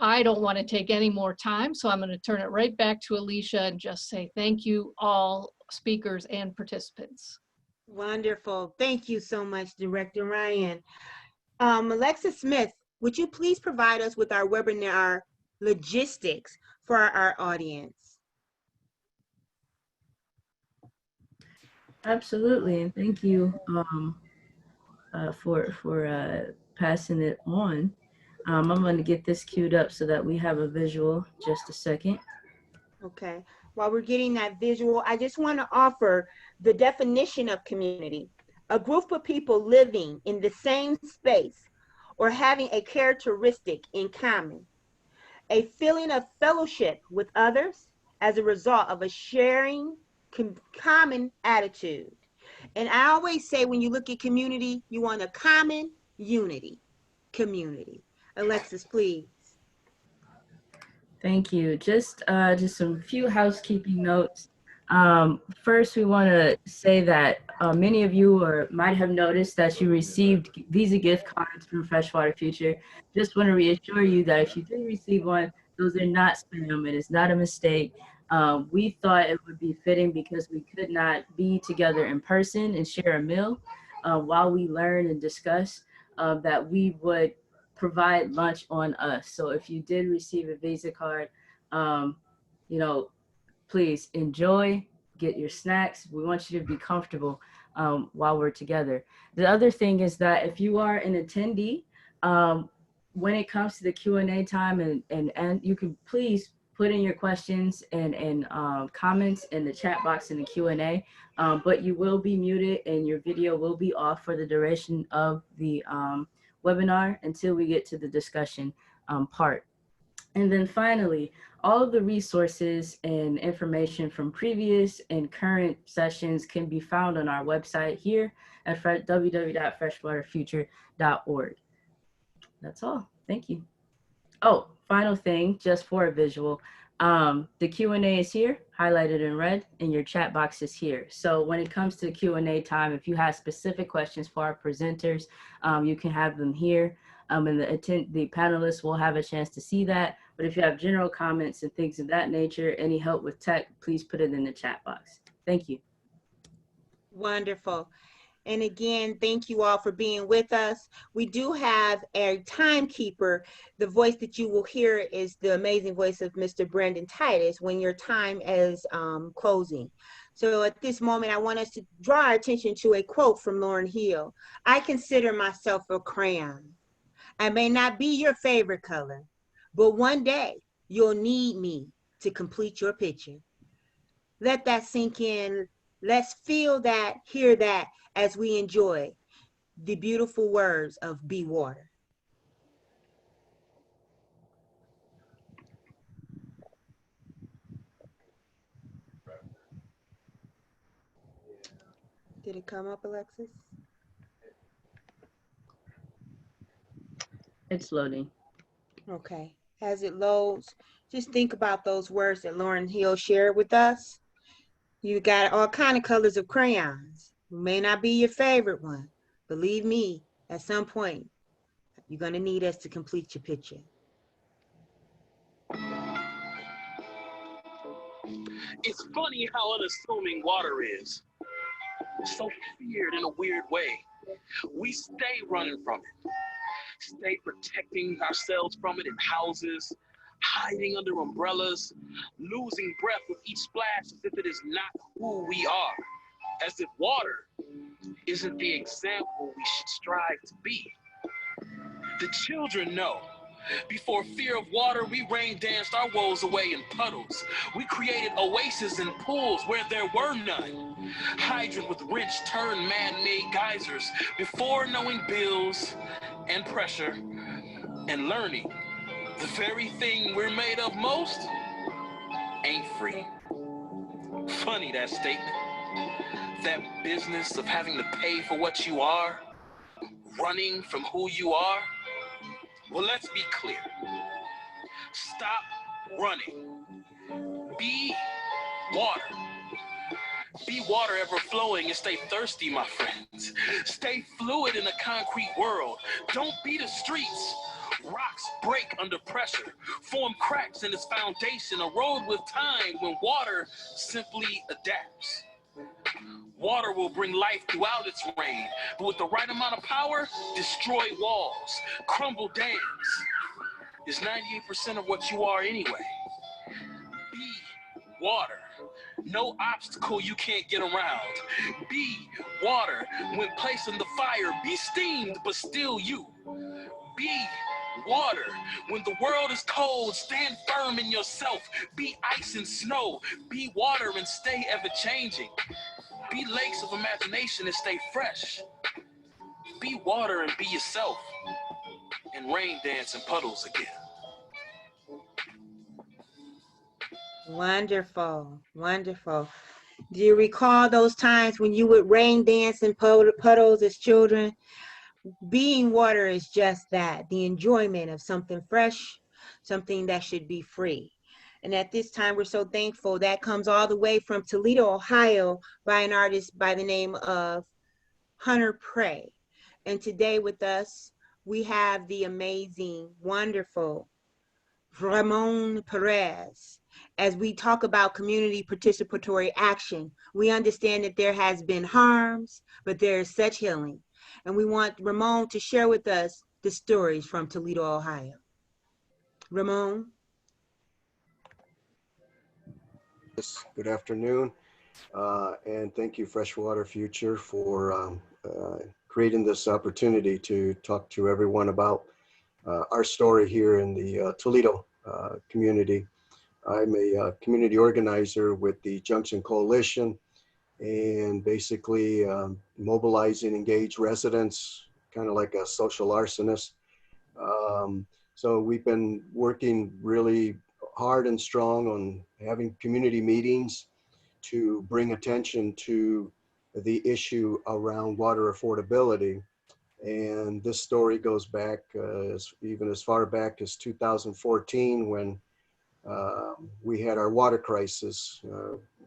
I don't want to take any more time, so I'm going to turn it right back to Alicia and just say thank you all speakers and participants. Wonderful. Thank you so much, Director Ryan. Alexa Smith, would you please provide us with our webinar logistics for our audience? Absolutely, and thank you for passing it on. I'm going to get this queued up so that we have a visual. Just a second. Okay. While we're getting that visual, I just want to offer the definition of community: a group of people living in the same space or having a characteristic in common, a feeling of fellowship with others as a result of a sharing common attitude. And I always say, when you look at community, you want a common unity. Community. Alexis, please. Thank you. Just some few housekeeping notes. First, we want to say that many of you might have noticed that you received Visa gift cards from Freshwater Future. Just want to reassure you that if you did receive one, those are not spam. It is not a mistake. We thought it would be fitting, because we could not be together in person and share a meal while we learn and discuss, that we would provide lunch on us. So if you did receive a Visa card, you know, please enjoy, get your snacks. We want you to be comfortable while we're together. The other thing is that if you are an attendee, when it comes to the Q&A time, and you can please put in your questions and comments in the chat box in the Q&A, but you will be muted and your video will be off for the duration of the webinar until we get to the discussion part. And then finally, all of the resources and information from previous and current sessions can be found on our website here at www.freshwaterfuture.org. That's all. Thank you. Oh, final thing, just for a visual. The Q&A is here, highlighted in red, and your chat box is here. So when it comes to Q&A time, if you have specific questions for our presenters, you can have them here. And the panelists will have a chance to see that. But if you have general comments and things of that nature, any help with tech, please put it in the chat box. Thank you. Wonderful. And again, thank you all for being with us. We do have a timekeeper. The voice that you will hear is the amazing voice of Mr. Brandon Titus when your time is closing. So at this moment, I want us to draw our attention to a quote from Lauryn Hill. "I consider myself a crayon. I may not be your favorite color, but one day you'll need me to complete your picture." Let that sink in. Let's feel that, hear that, as we enjoy the beautiful words of Be Water. Did it come up, Alexis? It's loading. Okay. As it loads, just think about those words that Lauryn Hill shared with us. You got all kind of colors of crayons. It may not be your favorite one. Believe me, at some point, you're going to need us to complete your picture. It's funny how unassuming water is. So feared in a weird way. We stay running from it. Stay protecting ourselves from it in houses, hiding under umbrellas, losing breath with each splash as if it is not who we are. As if water isn't the example we should strive to be. The children know. Before fear of water, we rain danced our woes away in puddles. We created oases and pools where there were none. Hydrant with wrench turned man-made geysers before knowing bills and pressure and learning. The very thing we're made of most ain't free. Funny, that statement. That business of having to pay for what you are, running from who you are. Well, let's be clear. Stop running. Be water. Be water ever flowing and stay thirsty, my friends. Stay fluid in a concrete world. Don't be the streets. Rocks break under pressure, form cracks in its foundation, erode with time when water simply adapts. Water will bring life throughout its reign, but with the right amount of power, destroy walls, crumble dams. It's 98% of what you are anyway. Be water. No obstacle you can't get around. Be water. When placed in the fire, be steamed, but still you. Be water. When the world is cold, stand firm in yourself. Be ice and snow. Be water and stay ever changing. Be lakes of imagination and stay fresh. Be water and be yourself. And rain dance in puddles again. Wonderful, wonderful. Do you recall those times when you would rain dance in puddles as children? Being water is just that, the enjoyment of something fresh, something that should be free. And at this time, we're so thankful. That comes all the way from Toledo, Ohio, by an artist by the name of Hunter Prey. And today with us, we have the amazing, wonderful Ramon Perez. As we talk about community participatory action, we understand that there has been harms, but there is such healing. And we want Ramon to share with us the stories from Toledo, Ohio. Ramon? Yes, good afternoon, and thank you, Freshwater Future, for creating this opportunity to talk to everyone about our story here in the Toledo community. I'm a community organizer with the Junction Coalition, and basically mobilizing engaged residents, kind of like a social arsonist. So we've been working really hard and strong on having community meetings to bring attention to the issue around water affordability. And this story goes back even as far back as 2014, when we had our water crisis.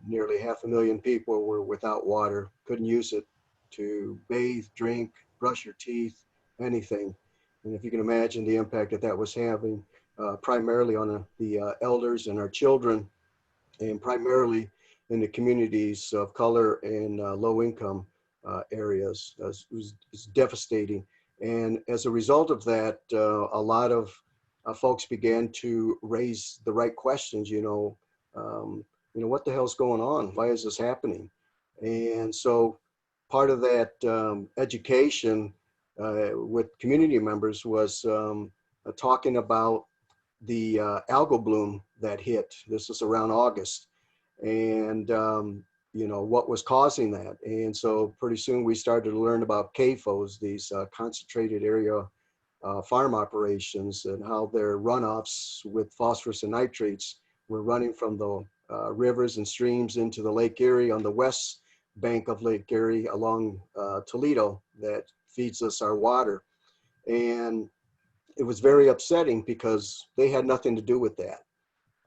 Nearly 500,000 people were without water, couldn't use it to bathe, drink, brush your teeth, anything. And if you can imagine the impact that that was having, primarily on the elders and our children, and primarily in the communities of color and low income areas. It was devastating. And as a result of that, a lot of folks began to raise the right questions, what the hell's going on? Why is this happening? And so part of that education with community members was talking about the algal bloom that hit. This was around August, and what was causing that. And so pretty soon we started to learn about CAFOs, these concentrated area farm operations, and how their runoffs with phosphorus and nitrates were running from the rivers and streams into the Lake Erie on the west bank of Lake Erie along Toledo that feeds us our water. And it was very upsetting because they had nothing to do with that.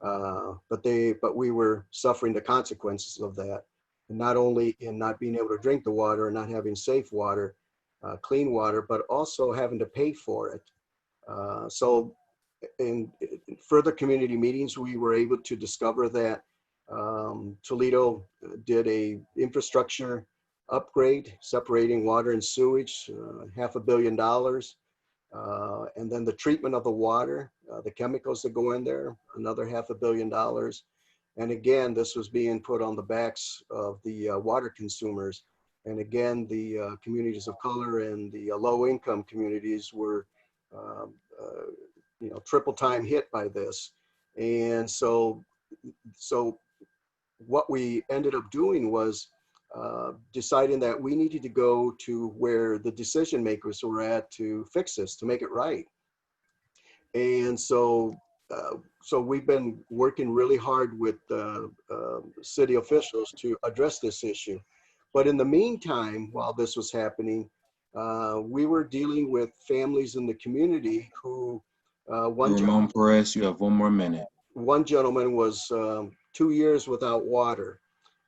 But we were suffering the consequences of that. And not only in not being able to drink the water and not having safe water, clean water, but also having to pay for it. So in further community meetings, we were able to discover that Toledo did a infrastructure upgrade, separating water and sewage, $500 million. And then the treatment of the water, the chemicals that go in there, another $500 million. And again, this was being put on the backs of the water consumers. And again, the communities of color and the low income communities were, triple time hit by this. And so what we ended up doing was deciding that we needed to go to where the decision makers were at to fix this, to make it right. And so we've been working really hard with city officials to address this issue. But in the meantime, while this was happening, we were dealing with families in the community who Ramon Perez, you have 1 more minute. One gentleman was 2 years without water,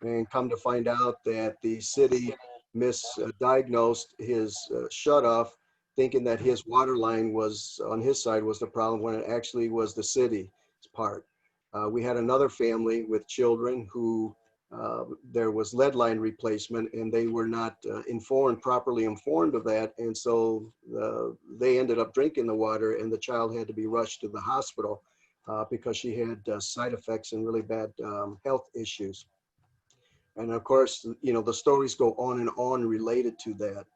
and come to find out that the city misdiagnosed his shutoff thinking that his water line was on his side was the problem when it actually was the city's part. We had another family with children who there was lead line replacement, and they were not properly informed of that. And so they ended up drinking the water, and the child had to be rushed to the hospital because she had side effects and really bad health issues. And of course, you know, the stories go on and on related to that.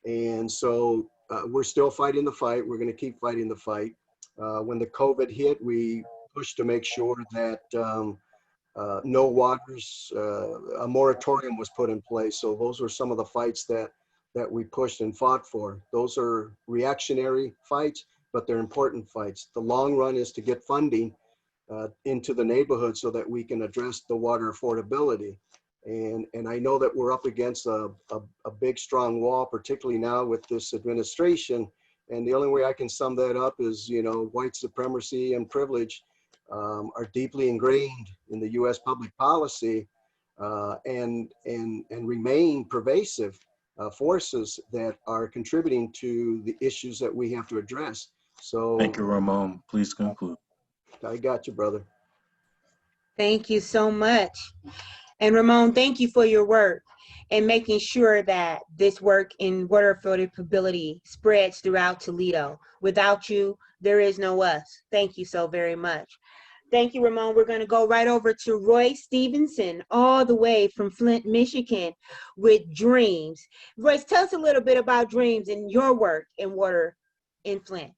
And so we're still fighting the fight. We're going to keep fighting the fight. When the COVID hit, we pushed to make sure that no waters, a moratorium was put in place. So those were some of the fights that we pushed and fought for. Those are reactionary fights, but they're important fights. The long run is to get funding into the neighborhood so that we can address the water affordability. And I know that we're up against a big, strong wall, particularly now with this administration. And the only way I can sum that up is, you know, white supremacy and privilege are deeply ingrained in the U.S. public policy and remain pervasive forces that are contributing to the issues that we have to address. So Thank you, Ramon. Please conclude. I got you, brother. Thank you so much. And Ramon, thank you for your work and making sure that this work in water affordability spreads throughout Toledo. Without you, there is no us. Thank you so very much. Thank you, Ramon. We're going to go right over to Roy Stevenson, all the way from Flint, Michigan, with Dreams. Royce, tell us a little bit about Dreams and your work in water in Flint.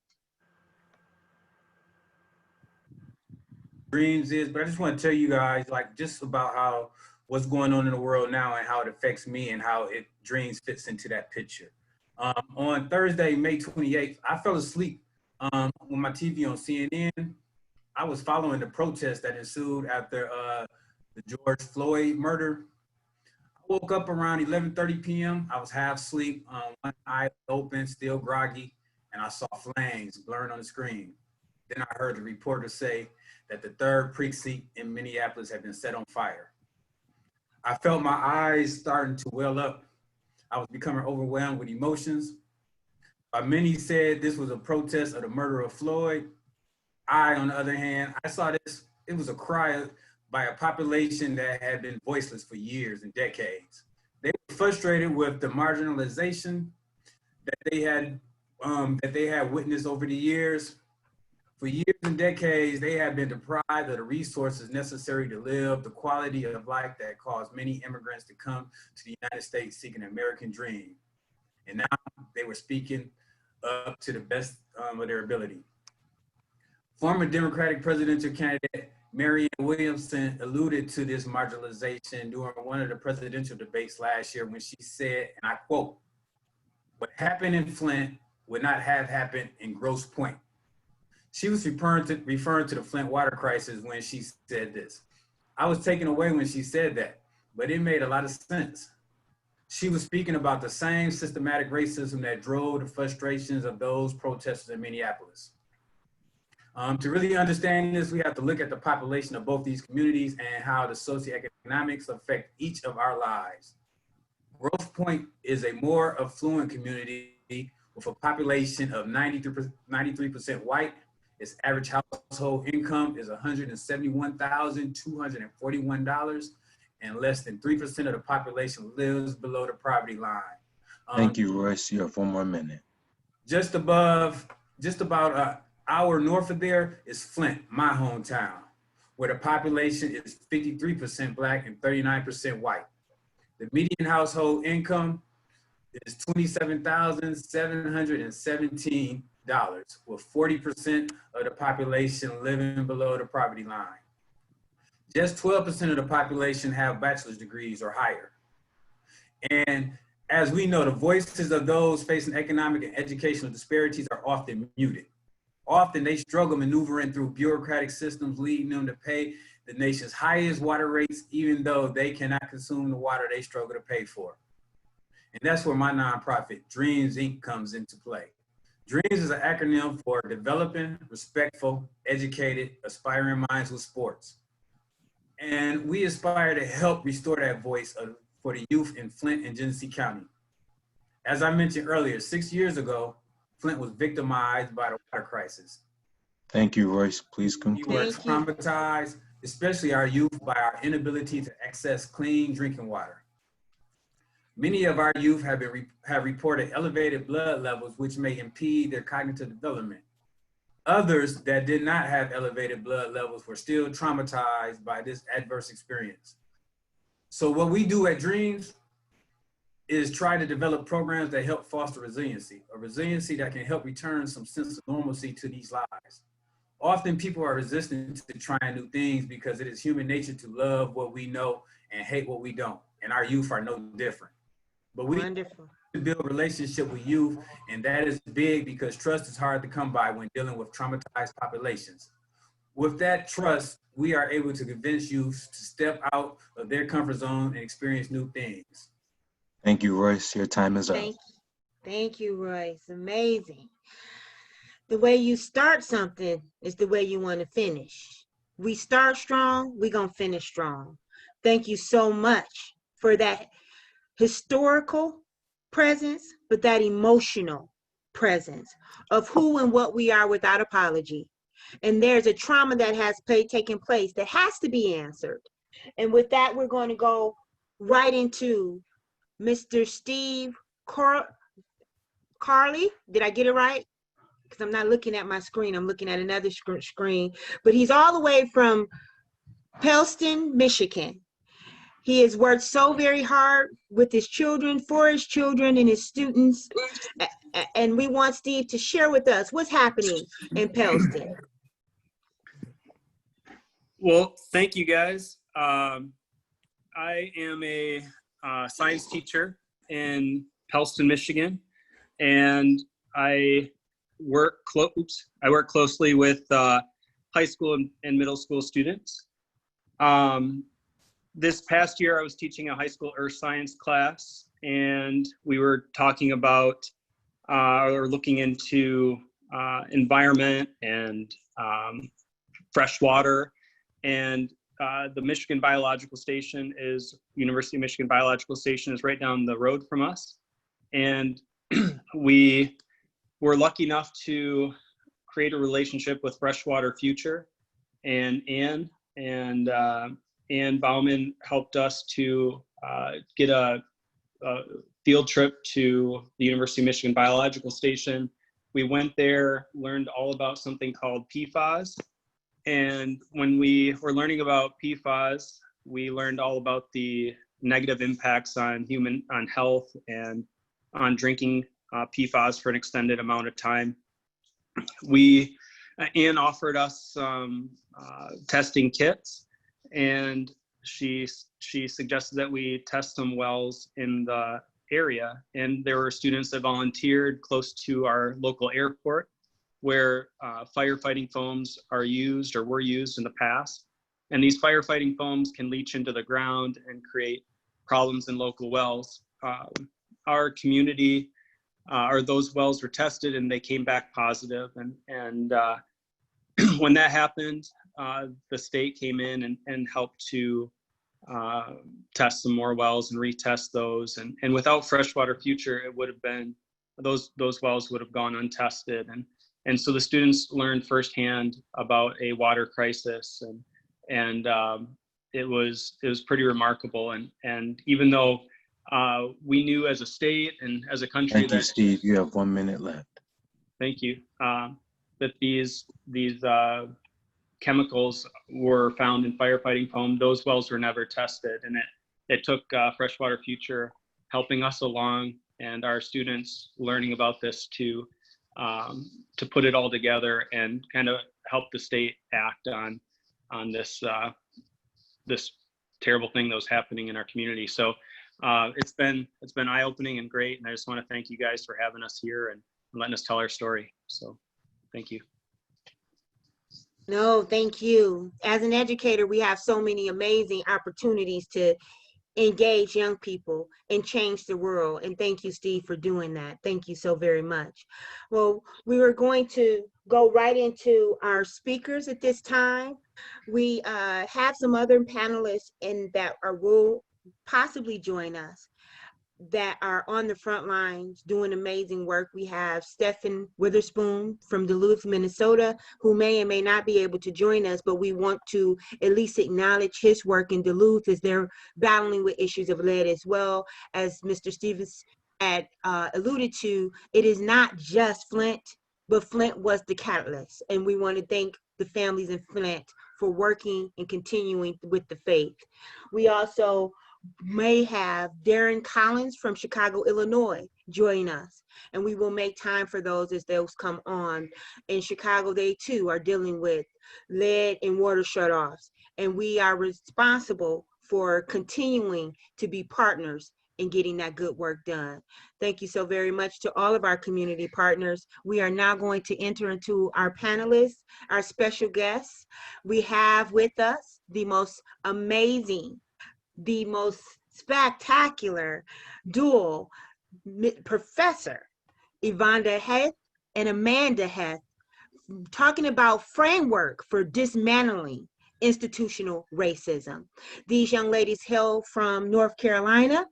Dreams is, but I just want to tell you guys, like, just about how what's going on in the world now and how it affects me and how Dreams fits into that picture. On Thursday, May 28th, I fell asleep with my TV on CNN. I was following the protests that ensued after the George Floyd murder. I woke up around 11:30 p.m. I was half asleep, one eye open, still groggy, and I saw flames blurring on the screen. Then I heard the reporter say that the 3rd precinct in Minneapolis had been set on fire. I felt my eyes starting to well up. I was becoming overwhelmed with emotions. Many said this was a protest of the murder of Floyd. I, on the other hand, I saw this, it was a cry by a population that had been voiceless for years and decades. They were frustrated with the marginalization that they had witnessed over the years. For years and decades, they have been deprived of the resources necessary to live the quality of life that caused many immigrants to come to the United States seeking an American dream. And now they were speaking up to the best of their ability. Former Democratic presidential candidate Marianne Williamson alluded to this marginalization during one of the presidential debates last year when she said, and I quote, "What happened in Flint would not have happened in Grosse Pointe." She was referring to the Flint water crisis when she said this. I was taken away when she said that, but it made a lot of sense. She was speaking about the same systematic racism that drove the frustrations of those protesters in Minneapolis. To really understand this, we have to look at the population of both these communities and how the socioeconomics affect each of our lives. Grosse Pointe is a more affluent community with a population of 93% white. Its average household income is $171,241, and less than 3% of the population lives below the poverty line. Thank you, Royce. You have 1 more minute. Just about an hour north of there is Flint, my hometown, where the population is 53% Black and 39% white. The median household income is $27,717, with 40% of the population living below the poverty line. Just 12% of the population have bachelor's degrees or higher. And as we know, the voices of those facing economic and educational disparities are often muted. Often they struggle maneuvering through bureaucratic systems, leading them to pay the nation's highest water rates, even though they cannot consume the water they struggle to pay for. And that's where my nonprofit, Dreams Inc. comes into play. Dreams is an acronym for Developing Respectful, Educated, Aspiring Minds with Sports. And we aspire to help restore that voice for the youth in Flint and Genesee County. As I mentioned earlier, 6 years ago, Flint was victimized by the water crisis. Thank you, Royce. Please We were conclude. Thank you. traumatized, especially our youth, by our inability to access clean drinking water. Many of our youth have reported elevated blood levels, which may impede their cognitive development. Others that did not have elevated blood levels were still traumatized by this adverse experience. So what we do at Dreams is try to develop programs that help foster resiliency, a resiliency that can help return some sense of normalcy to these lives. Often people are resistant to trying new things because it is human nature to love what we know and hate what we don't. And our youth are no different. But we Wonderful. to build a relationship with youth, and that is big because trust is hard to come by when dealing with traumatized populations. With that trust, we are able to convince youth to step out of their comfort zone and experience new things. Thank you, Royce. Your time is up. Thank you, Royce. Amazing. The way you start something is the way you want to finish. We start strong, we're going to finish strong. Thank you so much for that historical presence, but that emotional presence of who and what we are without apology. And there's a trauma that has taken place that has to be answered. And with that, we're going to go right into Mr. Steve Carley. Did I get it right? Because I'm not looking at my screen. I'm looking at another screen. But he's all the way from Pellston, Michigan. He has worked so very hard with his children, for his children and his students. And we want Steve to share with us what's happening in Pellston. Well, thank you guys. I am a science teacher in Pellston, Michigan, and I work closely with high school and middle school students. This past year, I was teaching a high school earth science class, and we were talking about or looking into environment and fresh water. And the Michigan Biological Station University of Michigan Biological Station is right down the road from us. And we were lucky enough to create a relationship with Freshwater Future, and Ann Bauman helped us to get a field trip to the University of Michigan Biological Station. We went there, learned all about something called PFAS. And when we were learning about PFAS, we learned all about the negative impacts on health and on drinking PFAS for an extended amount of time. Ann offered us some testing kits, and she suggested that we test some wells in the area. And there were students that volunteered close to our local airport, where firefighting foams are used or were used in the past. And these firefighting foams can leach into the ground and create problems in local wells. Our community, or those wells were tested and they came back positive. And when that happened, the state came in and helped to test some more wells and retest those. And without Freshwater Future, it would have been, those wells would have gone untested. And so the students learned firsthand about a water crisis, and it was pretty remarkable. And even though we knew as a state and as a country Thank you, Steve. You have 1 minute left. Thank you. That these chemicals were found in firefighting foam, those wells were never tested, and it took Freshwater Future helping us along and our students learning about this to put it all together and kind of help the state act on this this terrible thing that was happening in our community. So it's been eye-opening and great, and I just want to thank you guys for having us here and letting us tell our story. So thank you. No, thank you. As an educator, we have so many amazing opportunities to engage young people and change the world. And thank you, Steve, for doing that. Thank you so very much. Well, we were going to go right into our speakers at this time. We have some other panelists that will possibly join us. that are on the front lines doing amazing work. We have Stephen Witherspoon from Duluth, Minnesota, who may and may not be able to join us, but we want to at least acknowledge his work in Duluth as they're battling with issues of lead, as well as Mr. Stevens had alluded to. It is not just Flint, but Flint was the catalyst. And we want to thank the families in Flint for working and continuing with the faith. We also may have Darren Collins from Chicago, Illinois, join us. And we will make time for those as those come on. In Chicago, they too are dealing with lead and water shutoffs. And we are responsible for continuing to be partners in getting that good work done. Thank you so very much to all of our community partners. We are now going to enter into our panelists, our special guests. We have with us the most amazing, the most spectacular dual Professor Yvonne Heth and Amanda Heth, talking about framework for dismantling institutional racism. These young ladies hail from North Carolina,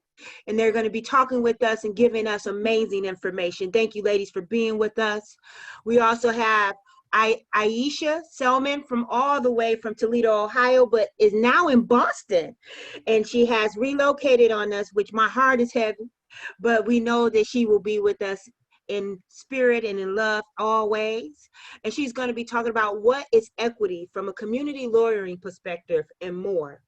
and they're going to be talking with us and giving us amazing information. Thank you, ladies, for being with us. We also have Aisha Selman from all the way from Toledo, Ohio, but is now in Boston. And she has relocated on us, which my heart is heavy, but we know that she will be with us in spirit and in love always. And she's going to be talking about what is equity from a community lawyering perspective and more.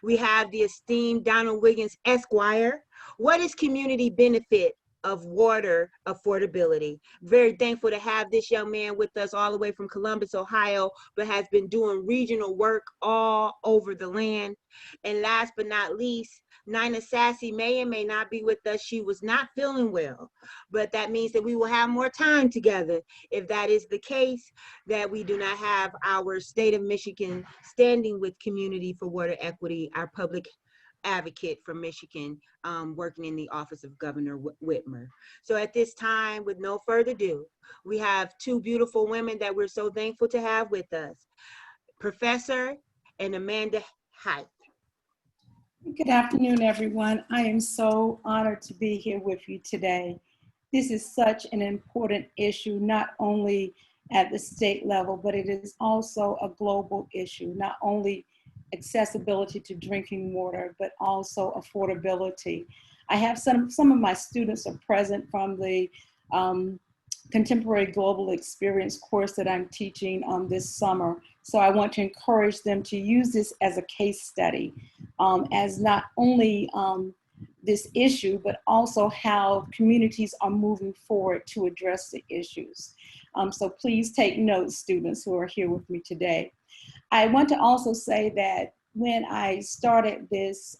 We have the esteemed Donald Wiggins Esquire. What is community benefit of water affordability? Very thankful to have this young man with us all the way from Columbus, Ohio, but has been doing regional work all over the land. And last but not least, Nina Sassy may and may not be with us. She was not feeling well, but that means that we will have more time together. If that is the case, that we do not have our state of Michigan standing with Community for Water Equity, our public advocate from Michigan, working in the office of Governor Whitmer. So at this time, with no further ado, we have two beautiful women that we're so thankful to have with us, Professor and Amanda Heth. Good afternoon, everyone. I am so honored to be here with you today. This is such an important issue, not only at the state level, but it is also a global issue, not only accessibility to drinking water, but also affordability. I have some of my students are present from the Contemporary Global Experience course that I'm teaching this summer. So I want to encourage them to use this as a case study, as not only this issue, but also how communities are moving forward to address the issues. So please take notes, students who are here with me today. I want to also say that when I started this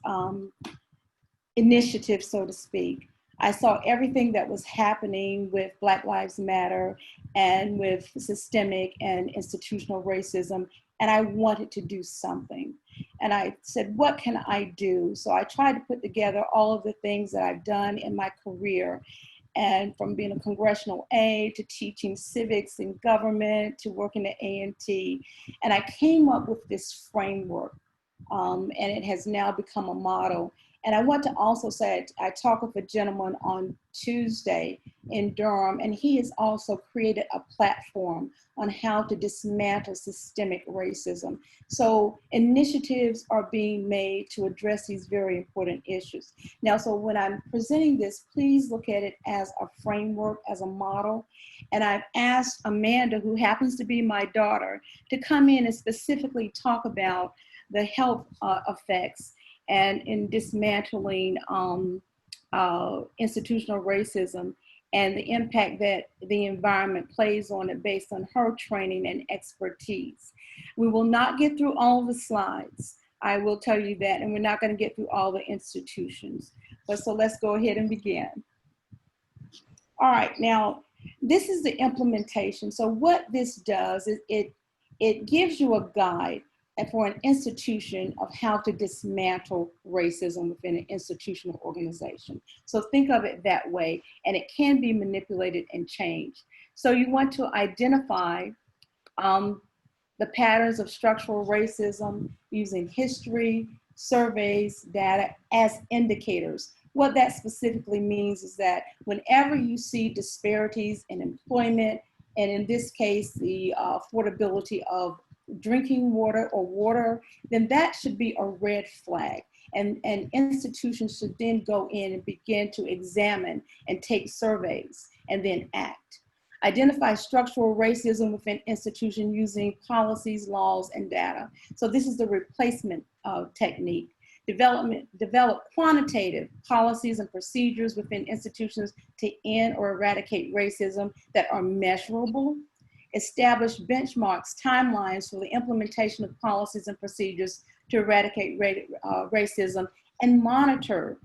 initiative, so to speak, I saw everything that was happening with Black Lives Matter and with systemic and institutional racism, and I wanted to do something. And I said, what can I do? So I tried to put together all of the things that I've done in my career, and from being a congressional aide to teaching civics and government to working at A&T. And I came up with this framework, and it has now become a model. And I want to also say, I talked with a gentleman on Tuesday in Durham, and he has also created a platform on how to dismantle systemic racism. So initiatives are being made to address these very important issues. Now, so when I'm presenting this, please look at it as a framework, as a model. And I've asked Amanda, who happens to be my daughter, to come in and specifically talk about the health effects and in dismantling institutional racism and the impact that the environment plays on it based on her training and expertise. We will not get through all the slides. I will tell you that, and we're not going to get through all the institutions. But so let's go ahead and begin. All right, now this is the implementation. So what this does is it gives you a guide for an institution of how to dismantle racism within an institutional organization. So think of it that way, and it can be manipulated and changed. So you want to identify the patterns of structural racism using history, surveys, data as indicators What that specifically means is that whenever you see disparities in employment, and in this case, the affordability of drinking water or water, then that should be a red flag. And institutions should then go in and begin to examine and take surveys and then act. Identify structural racism within institutions using policies, laws, and data. So this is the replacement technique. Develop quantitative policies and procedures within institutions to end or eradicate racism that are measurable. Establish benchmarks, timelines for the implementation of policies and procedures to eradicate racism, and monitor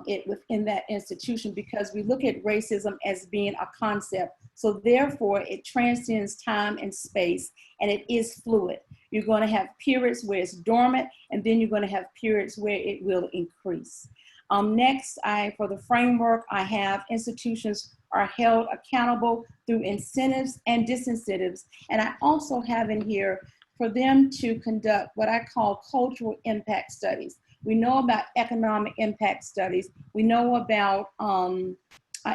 it within that institution, because we look at racism as being a concept. So therefore it transcends time and space, and it is fluid. You're going to have periods where it's dormant, and then you're going to have periods where it will increase. Next, for the framework, I have institutions are held accountable through incentives and disincentives. And I also have in here for them to conduct what I call cultural impact studies. We know about economic impact studies. We know about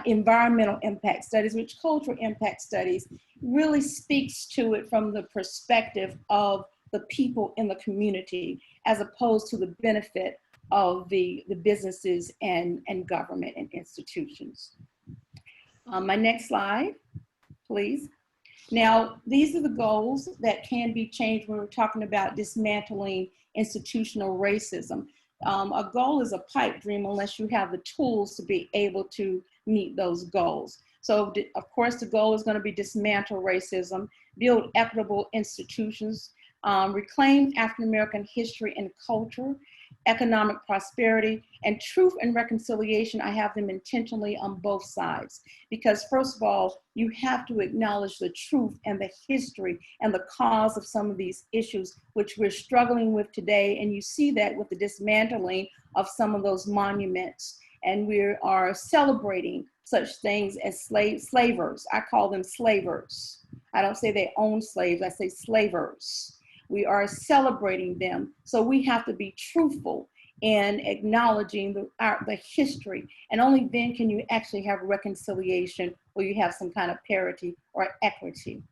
environmental impact studies, which cultural impact studies really speaks to it from the perspective of the people in the community, as opposed to the benefit of the businesses and government and institutions. My next slide, please. Now, these are the goals that can be changed when we're talking about dismantling institutional racism. A goal is a pipe dream unless you have the tools to be able to meet those goals. So, of course, the goal is going to be dismantle racism, build equitable institutions, reclaim African-American history and culture, economic prosperity, and truth and reconciliation. I have them intentionally on both sides, because first of all, you have to acknowledge the truth and the history and the cause of some of these issues which we're struggling with today. And you see that with the dismantling of some of those monuments. And we are celebrating such things as slavers. I call them slavers. I don't say they own slaves, I say slavers. We are celebrating them. So we have to be truthful in acknowledging the history. And only then can you actually have reconciliation, where you have some kind of parity or equity.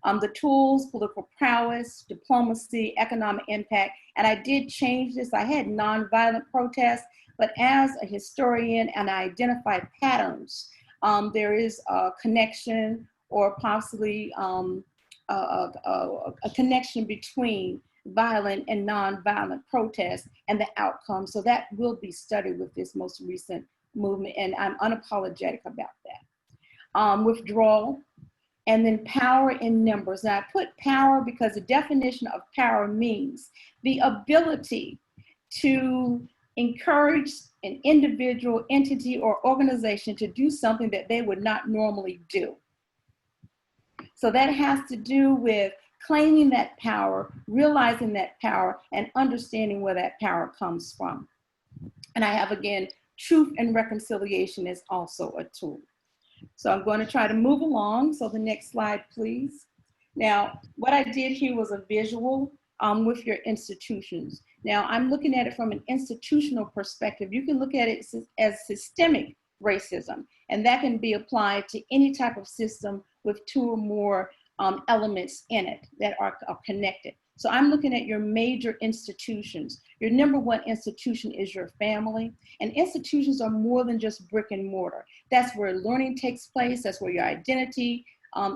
The tools: political prowess, diplomacy, economic impact. And I did change this. I had nonviolent protests, but as a historian and I identified patterns, there is a connection, or possibly a connection between violent and nonviolent protests and the outcome. So that will be studied with this most recent movement, and I'm unapologetic about that. Withdrawal, and then power in numbers. Now I put power because the definition of power means the ability to encourage an individual, entity, or organization to do something that they would not normally do. So that has to do with claiming that power, realizing that power, and understanding where that power comes from. And I have, again, truth and reconciliation is also a tool. So I'm going to try to move along. So the next slide, please. Now, what I did here was a visual with your institutions. Now, I'm looking at it from an institutional perspective. You can look at it as systemic racism, and that can be applied to any type of system with two or more elements in it that are connected. So I'm looking at your major institutions. Your number one institution is your family, and institutions are more than just brick and mortar. That's where learning takes place. That's where your identity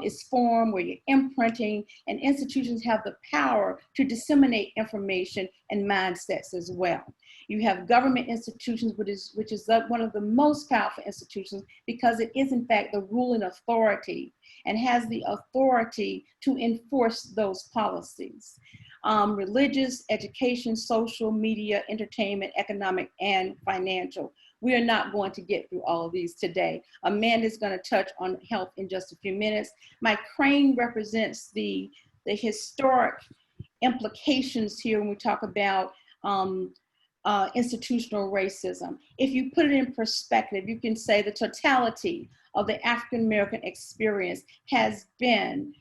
is formed, where you're imprinting, and institutions have the power to disseminate information and mindsets as well. You have government institutions, which is one of the most powerful institutions, because it is in fact the ruling authority and has the authority to enforce those policies. Religious, education, social, media, entertainment, economic, and financial. We are not going to get through all of these today. Amanda's going to touch on health in just a few minutes. My crane represents the historic implications here when we talk about institutional racism. If you put it in perspective, you can say the totality of the African-American experience has been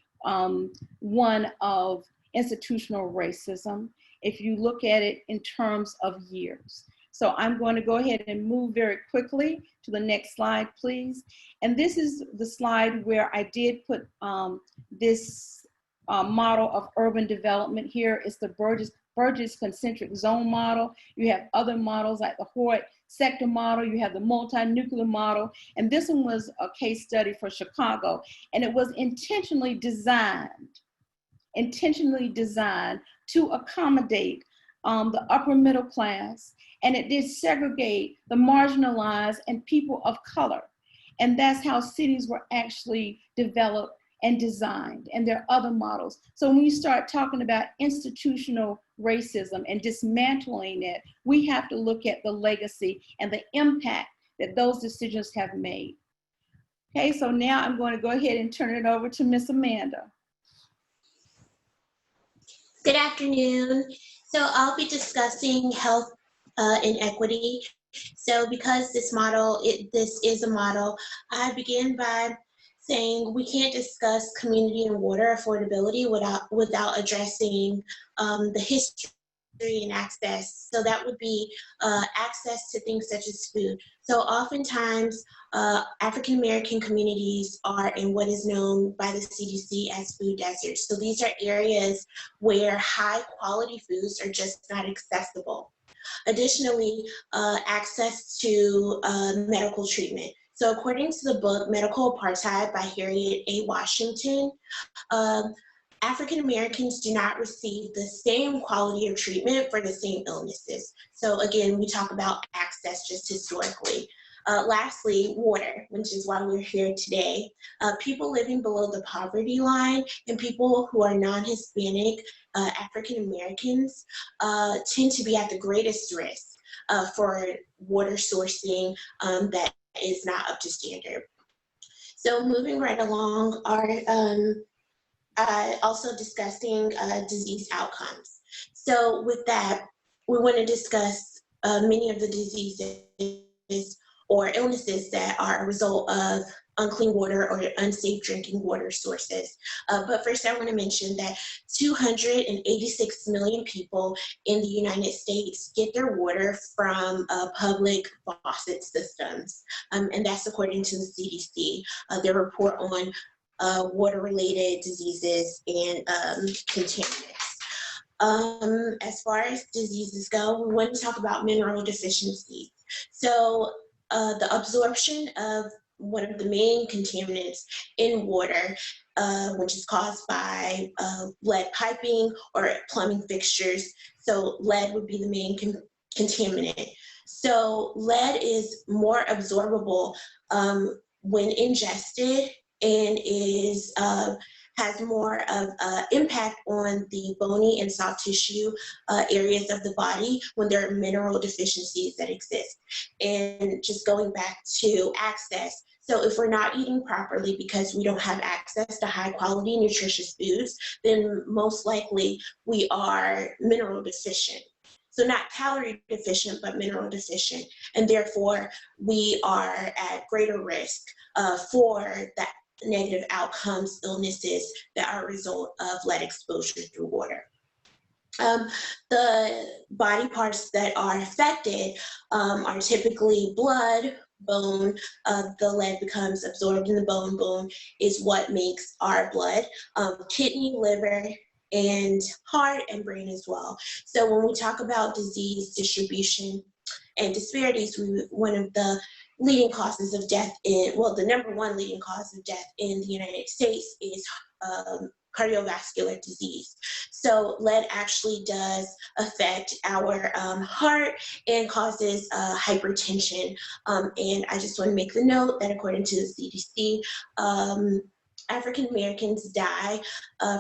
one of institutional racism, if you look at it in terms of years. So I'm going to go ahead and move very quickly to the next slide, please. And this is the slide where I did put this model of urban development here. It's the Burgess concentric zone model. You have other models like the Hort sector model. You have the multi-nuclear model. And this one was a case study for Chicago. And it was intentionally designed to accommodate the upper middle class. And it did segregate the marginalized and people of color. And that's how cities were actually developed and designed. And there are other models. So when you start talking about institutional racism and dismantling it, we have to look at the legacy and the impact that those decisions have made. Okay, so now I'm going to go ahead and turn it over to Miss Amanda. Good afternoon. So I'll be discussing health inequity. So because this is a model, I begin by saying we can't discuss community and water affordability without addressing the history and access. So that would be access to things such as food. So oftentimes African American communities are in what is known by the CDC as food deserts. So these are areas where high quality foods are just not accessible. Additionally, access to medical treatment. So according to the book Medical Apartheid by Harriet A. Washington, African Americans do not receive the same quality of treatment for the same illnesses. So again, we talk about access just historically. Lastly, water, which is why we're here today. People living below the poverty line and people who are non-Hispanic African Americans tend to be at the greatest risk for water sourcing that is not up to standard. So moving right along, also discussing disease outcomes. So with that, we want to discuss many of the diseases or illnesses that are a result of unclean water or unsafe drinking water sources. But first I want to mention that 286 million people in the United States get their water from public faucet systems. And that's according to the CDC, their report on water-related diseases and contaminants. As far as diseases go, we want to talk about mineral deficiencies. So the absorption of one of the main contaminants in water, which is caused by lead piping or plumbing fixtures. So lead would be the main contaminant. So lead is more absorbable when ingested and has more of an impact on the bony and soft tissue areas of the body when there are mineral deficiencies that exist. And just going back to access, so if we're not eating properly because we don't have access to high quality nutritious foods, then most likely we are mineral deficient. So not calorie deficient, but mineral deficient. And therefore we are at greater risk for that negative outcomes, illnesses that are a result of lead exposure through water. The body parts that are affected are typically blood, bone. The lead becomes absorbed in the bone. Bone is what makes our blood. Kidney, liver, and heart and brain as well. So when we talk about disease distribution and disparities, one of the leading causes of death the number one leading cause of death in the United States is cardiovascular disease. So lead actually does affect our heart and causes hypertension. And I just want to make the note that according to the CDC, African Americans die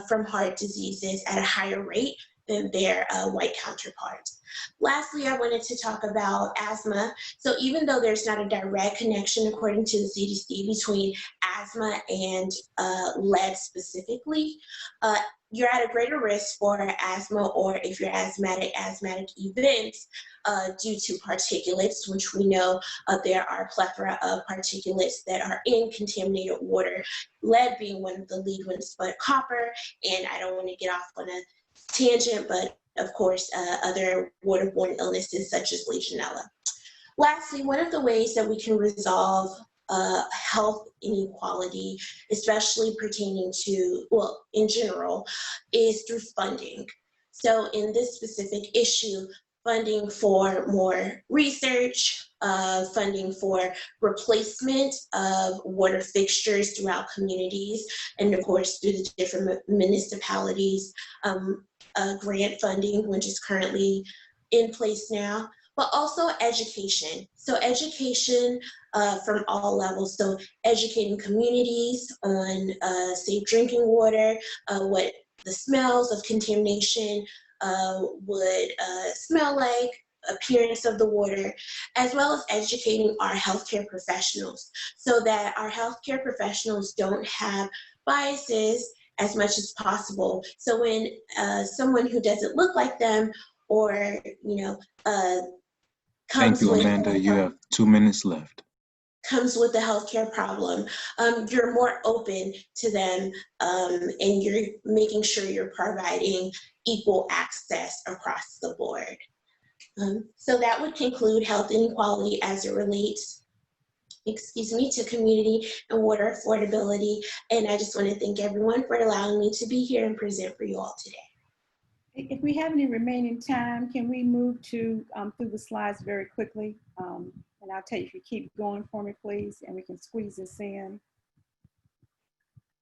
from heart diseases at a higher rate than their white counterparts. Lastly, I wanted to talk about asthma. So even though there's not a direct connection according to the CDC between asthma and lead specifically, you're at a greater risk for asthma, or if you're asthmatic events due to particulates, which we know there are a plethora of particulates that are in contaminated water, lead being one of the lead ones, but copper, and I don't want to get off on a tangent, but of course, other waterborne illnesses such as Legionella. Lastly, one of the ways that we can resolve health inequality, especially pertaining to, well, in general, is through funding. So in this specific issue, funding for more research, funding for replacement of water fixtures throughout communities, and of course through the different municipalities, grant funding, which is currently in place now, but also education. So education from all levels. So educating communities on safe drinking water, what the smells of contamination would smell like, appearance of the water, as well as educating our healthcare professionals so that our healthcare professionals don't have biases as much as possible. So when someone who doesn't look like them or, Thank comes you, with Amanda. You have 2 minutes left. comes with a healthcare problem, you're more open to them, and you're making sure you're providing equal access across the board. So that would conclude health inequality as it relates, to community and water affordability. And I just want to thank everyone for allowing me to be here and present for you all today. If we have any remaining time, can we move to through the slides very quickly? And I'll tell you if you keep going for me, please, and we can squeeze this in.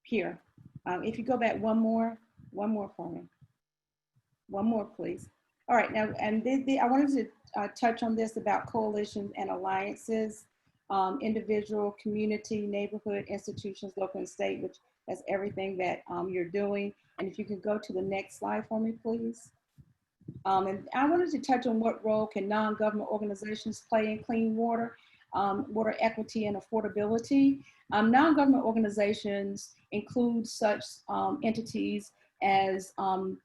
Here, if you go back one more for me. One more, please. All right, now, and I wanted to touch on this about coalitions and alliances, individual, community, neighborhood, institutions, local and state, which that's everything that you're doing. And if you could go to the next slide for me, please. And I wanted to touch on what role can non-government organizations play in clean water, water equity and affordability. Non-government organizations include such entities as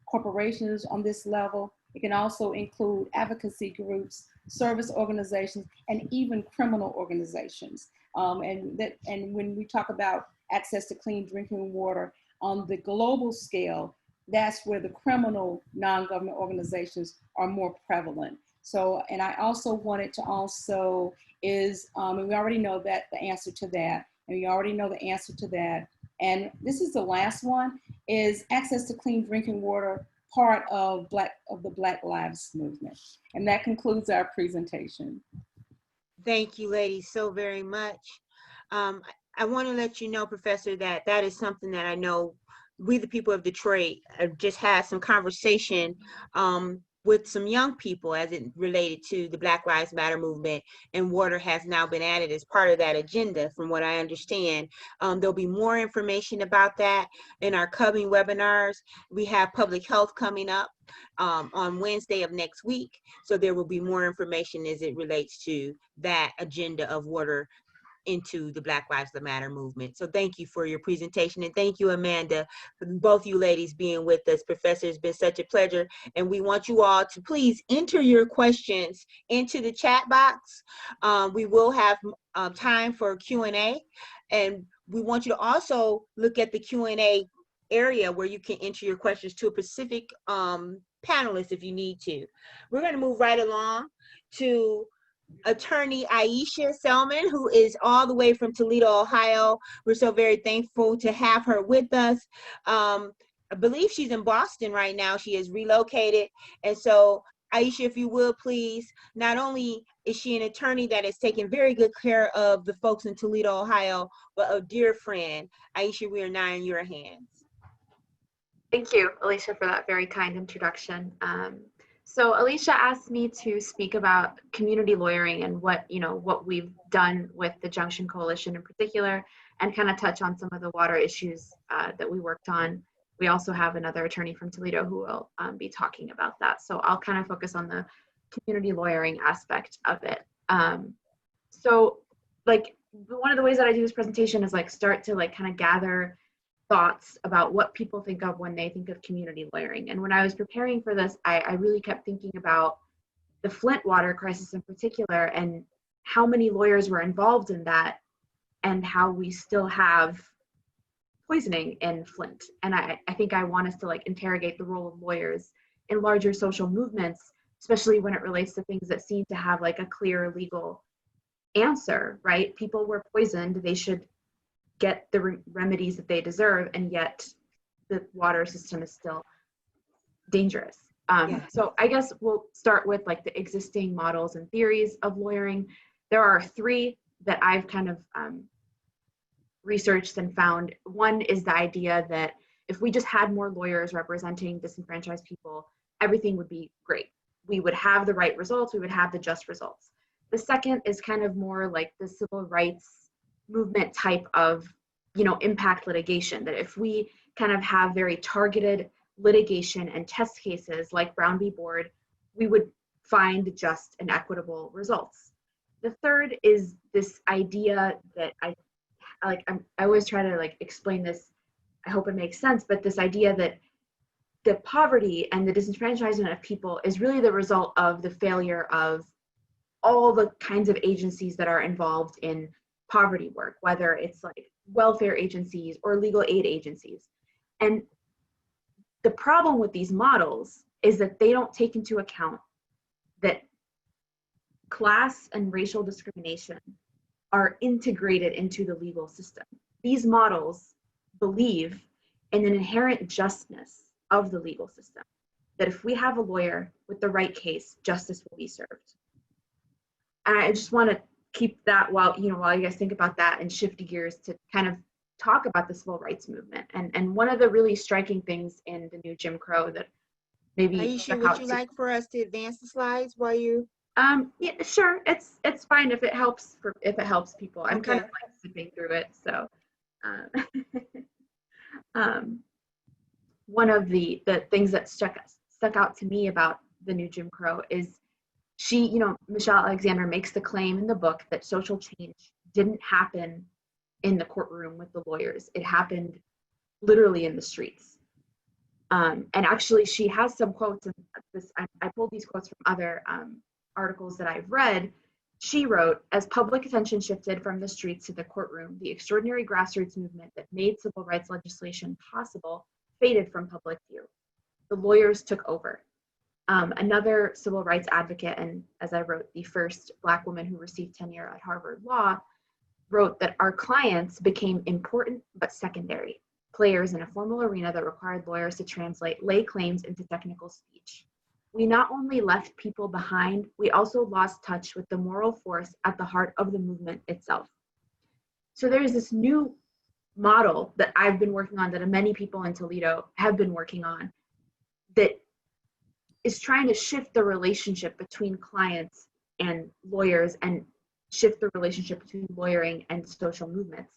corporations on this level. It can also include advocacy groups, service organizations, and even criminal organizations. And when we talk about access to clean drinking water on the global scale, that's where the criminal non-government organizations are more prevalent. So, and I also wanted to also is, and we already know that the answer to that, and we already know the answer to that. And this is the last one, is access to clean drinking water, part of the Black Lives Movement. And that concludes our presentation. Thank you, ladies, so very much. I want to let you know, Professor, that is something that I know we, the people of Detroit, just had some conversation with some young people as it related to the Black Lives Matter movement, and water has now been added as part of that agenda, from what I understand. There'll be more information about that in our coming webinars. We have public health coming up on Wednesday of next week, so there will be more information as it relates to that agenda of water into the Black Lives Matter movement. So thank you for your presentation, and thank you, Amanda, for both you ladies being with us. Professor, it's been such a pleasure, and we want you all to please enter your questions into the chat box. We will have time for Q&A, and we want you to also look at the Q&A area where you can enter your questions to a specific panelist if you need to. We're going to move right along to Attorney Aisha Selman, who is all the way from Toledo, Ohio. We're so very thankful to have her with us. I believe she's in Boston right now. She is relocated. And so, Aisha, if you will, please, not only is she an attorney that has taken very good care of the folks in Toledo, Ohio, but a dear friend. Aisha, we are now in your hands. Thank you, Alicia, for that very kind introduction. So Alicia asked me to speak about community lawyering and what we've done with the Junction Coalition in particular, and kind of touch on some of the water issues that we worked on. We also have another attorney from Toledo who will be talking about that. So I'll kind of focus on the community lawyering aspect of it. So like one of the ways that I do this presentation is like start to like kind of gather thoughts about what people think of when they think of community lawyering. And when I was preparing for this, I really kept thinking about the Flint water crisis in particular, and how many lawyers were involved in that, and how we still have poisoning in Flint. And I think I want us to like interrogate the role of lawyers in larger social movements, especially when it relates to things that seem to have like a clear legal answer, right? People were poisoned, they should get the remedies that they deserve, and yet the water system is still dangerous. So I guess we'll start with like the existing models and theories of lawyering. There are three that I've kind of researched and found. One is the idea that if we just had more lawyers representing disenfranchised people, everything would be great. We would have the right results, we would have the just results. The second is kind of more like the civil rights movement type of, impact litigation, that if we kind of have very targeted litigation and test cases like Brown v. Board, we would find just and equitable results. The third is this idea that I always try to like explain this, I hope it makes sense, but this idea that the poverty and the disenfranchisement of people is really the result of the failure of all the kinds of agencies that are involved in poverty work, whether it's like welfare agencies or legal aid agencies. And the problem with these models is that they don't take into account that class and racial discrimination are integrated into the legal system. These models believe in an inherent justness of the legal system, that if we have a lawyer with the right case, justice will be served. And I just want to keep that while you guys think about that, and shift gears to kind of talk about the civil rights movement. And one of the really striking things in the new Jim Crow that maybe Aisha, would you like for us to advance the slides while you? Yeah, sure. It's fine if it helps people. I'm Okay. kind of like zipping through it. So one of the things that stuck out to me about the new Jim Crow is Michelle Alexander makes the claim in the book that social change didn't happen in the courtroom with the lawyers. It happened literally in the streets. And actually, she has some quotes. And I pulled these quotes from other articles that I've read. She wrote, "As public attention shifted from the streets to the courtroom, the extraordinary grassroots movement that made civil rights legislation possible faded from public view. The lawyers took over." Another civil rights advocate, and as I wrote, the first Black woman who received tenure at Harvard Law, wrote that our clients became important but secondary players in a formal arena that required lawyers to translate lay claims into technical speech. We not only left people behind, we also lost touch with the moral force at the heart of the movement itself. So there's this new model that I've been working on, that many people in Toledo have been working on, that is trying to shift the relationship between clients and lawyers, and shift the relationship between lawyering and social movements.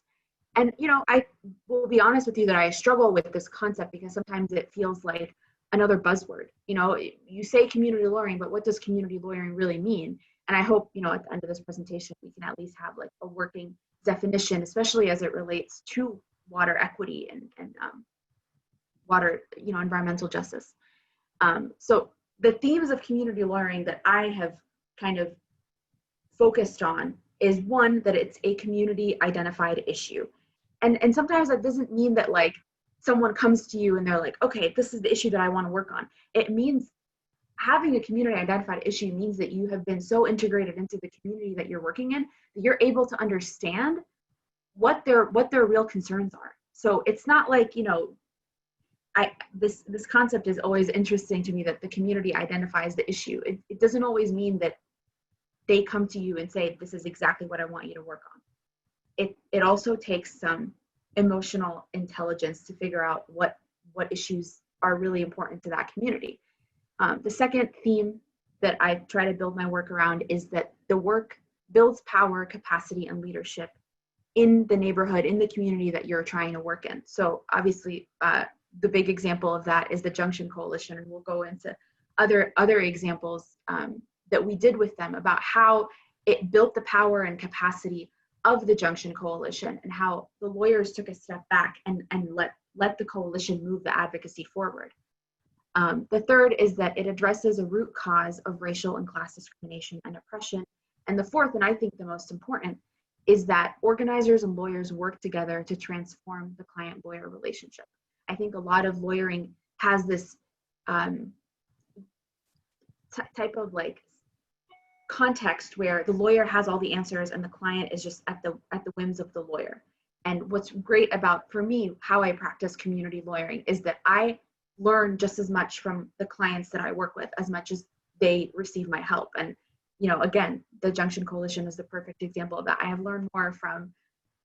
And, I will be honest with you that I struggle with this concept, because sometimes it feels like another buzzword. You say community lawyering, but what does community lawyering really mean? And I hope, at the end of this presentation, we can at least have like a working definition, especially as it relates to water equity and water, environmental justice. So the themes of community lawyering that I have kind of focused on is, one, that it's a community identified issue. And sometimes that doesn't mean that like someone comes to you and they're like, okay, this is the issue that I want to work on. It means having a community identified issue means that you have been so integrated into the community that you're working in that you're able to understand what their real concerns are. So it's not like, this concept is always interesting to me, that the community identifies the issue. It doesn't always mean that they come to you and say, this is exactly what I want you to work on. It also takes some emotional intelligence to figure out what issues are really important to that community. The second theme that I try to build my work around is that the work builds power, capacity, and leadership in the neighborhood, in the community that you're trying to work in. So obviously, the big example of that is the Junction Coalition, and we'll go into other examples that we did with them about how it built the power and capacity of the Junction Coalition, and how the lawyers took a step back and let the coalition move the advocacy forward. The third is that it addresses a root cause of racial and class discrimination and oppression. And the fourth, and I think the most important, is that organizers and lawyers work together to transform the client-lawyer relationship. I think a lot of lawyering has this type of like context where the lawyer has all the answers and the client is just at the whims of the lawyer. And what's great about, for me, how I practice community lawyering is that I learn just as much from the clients that I work with as much as they receive my help. And, you know, again, the Junction Coalition is the perfect example of that. I have learned more from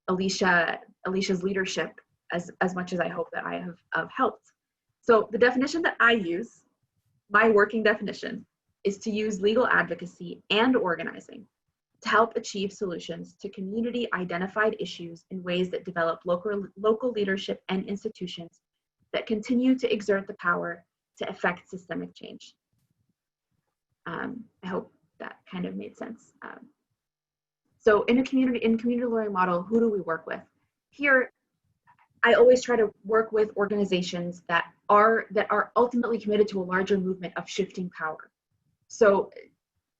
Alicia's leadership as much as I hope that I have helped. So the definition that I use, my working definition, is to use legal advocacy and organizing to help achieve solutions to community identified issues in ways that develop local leadership and institutions that continue to exert the power to affect systemic change. I hope that kind of made sense. So in community lawyering model, who do we work with? Here, I always try to work with organizations that are ultimately committed to a larger movement of shifting power. So,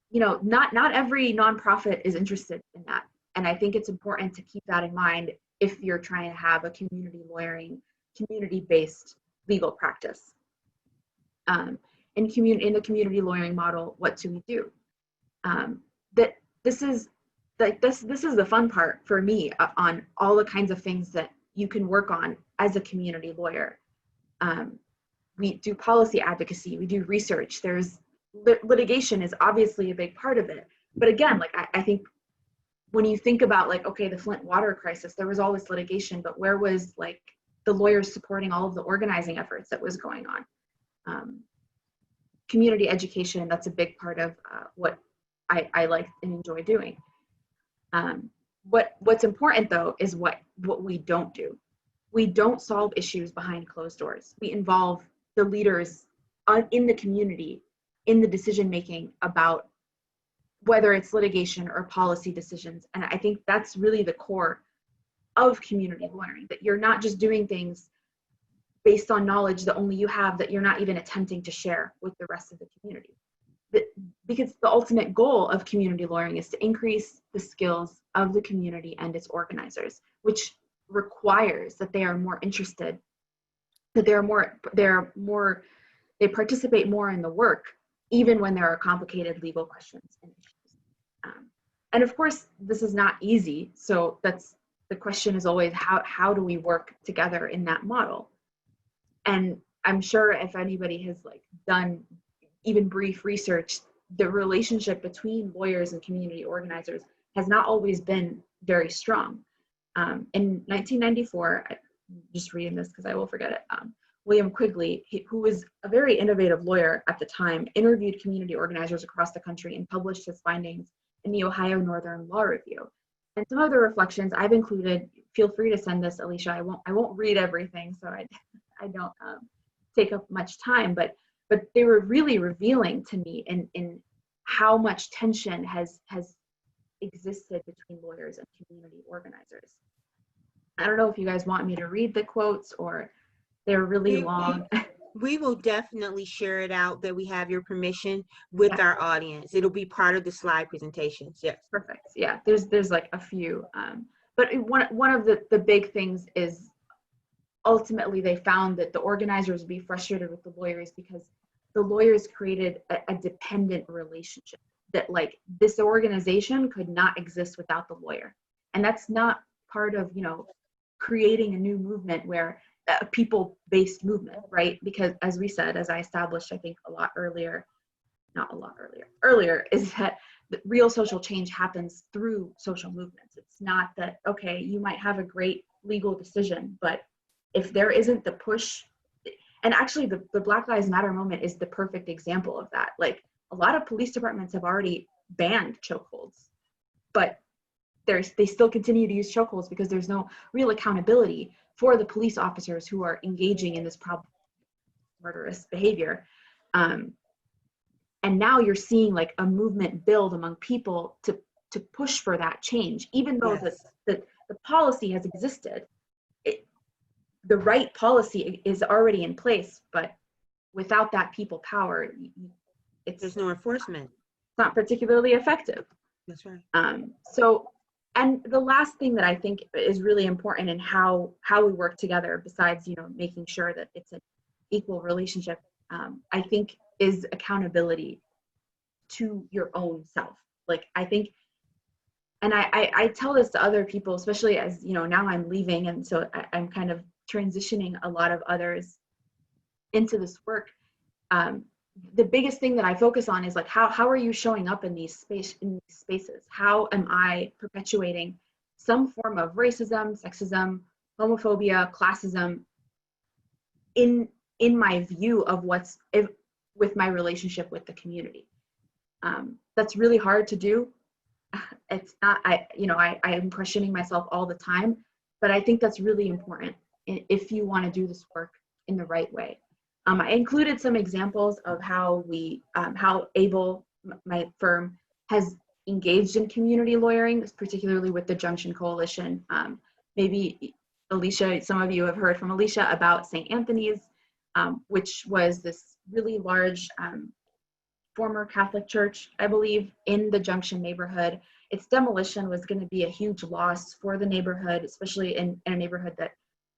you know, not every nonprofit is interested in that. And I think it's important to keep that in mind if you're trying to have a community lawyering, community-based legal practice. In the community lawyering model, what do we do? This is the fun part for me on all the kinds of things that you can work on as a community lawyer. We do policy advocacy, we do research. There's litigation is obviously a big part of it. But again, like I think when you think about like, okay, the Flint water crisis, there was all this litigation, but where was like the lawyers supporting all of the organizing efforts that was going on? Community education, that's a big part of what I like and enjoy doing. What's important though is what we don't do. We don't solve issues behind closed doors. We involve the leaders in the community in the decision making about whether it's litigation or policy decisions. And I think that's really the core of community lawyering, that you're not just doing things based on knowledge that only you have, that you're not even attempting to share with the rest of the community. Because the ultimate goal of community lawyering is to increase the skills of the community and its organizers, which requires that they are more interested, that they participate more in the work, even when there are complicated legal questions and issues. And of course, this is not easy. So the question is always, how do we work together in that model? And I'm sure if anybody has like done even brief research, the relationship between lawyers and community organizers has not always been very strong. In 1994, I'm just reading this because I will forget it, William Quigley, who was a very innovative lawyer at the time, interviewed community organizers across the country and published his findings in the Ohio Northern Law Review. And some of the reflections I've included, feel free to send this, Alicia. I won't read everything, so I don't take up much time, but they were really revealing to me in how much tension has existed between lawyers and community organizers. I don't know if you guys want me to read the quotes or they're really long. We will definitely share it out, that we have your permission with our audience. It'll be part of the slide presentations. Yes. Perfect. Yeah, there's like a few. But one of the big things is ultimately they found that the organizers would be frustrated with the lawyers because the lawyers created a dependent relationship, that like this organization could not exist without the lawyer. And that's not part of, you know, creating a new movement where a people-based movement, right? Because as we said, as I established, I think earlier, is that the real social change happens through social movements. It's not that, okay, you might have a great legal decision, but if there isn't the push, and actually the Black Lives Matter moment is the perfect example of that. Like a lot of police departments have already banned chokeholds, but they still continue to use chokeholds because there's no real accountability for the police officers who are engaging in this murderous behavior. And now you're seeing like a movement build among people to push for that change, even though the policy has existed. The right policy is already in place, but without that people power, there's no enforcement. It's not particularly effective. That's right. And the last thing that I think is really important in how we work together, besides, you know, making sure that it's an equal relationship, I think is accountability. to your own self. Like, I think, and I tell this to other people, especially as, you know, now I'm leaving, and so I'm kind of transitioning a lot of others into this work. The biggest thing that I focus on is like, how are you showing up in these spaces? How am I perpetuating some form of racism, sexism, homophobia, classism in my view of with my relationship with the community? That's really hard to do. It's not, I am questioning myself all the time, but I think that's really important if you want to do this work in the right way. I included some examples of how how ABLE, my firm, has engaged in community lawyering, particularly with the Junction Coalition. Maybe Alicia, some of you have heard from Alicia about St. Anthony's, which was this really large former Catholic church, I believe, in the Junction neighborhood. Its demolition was going to be a huge loss for the neighborhood, especially in a neighborhood that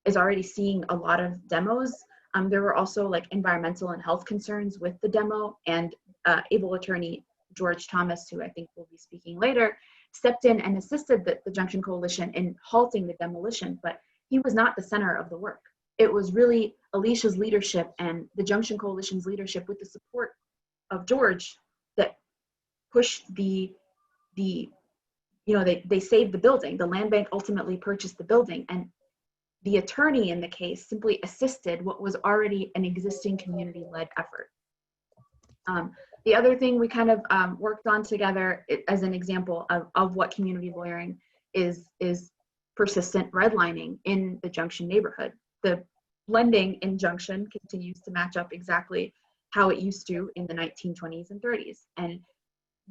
is already seeing a lot of demos. There were also like environmental and health concerns with the demo, and ABLE attorney George Thomas, who I think will be speaking later, stepped in and assisted the Junction Coalition in halting the demolition, but he was not the center of the work. It was really Alicia's leadership and the Junction Coalition's leadership with the support of George that pushed they saved the building. The land bank ultimately purchased the building, and the attorney in the case simply assisted what was already an existing community-led effort. The other thing we kind of worked on together as an example of what community lawyering is persistent redlining in the Junction neighborhood. The blending in Junction continues to match up exactly how it used to in the 1920s and 30s. And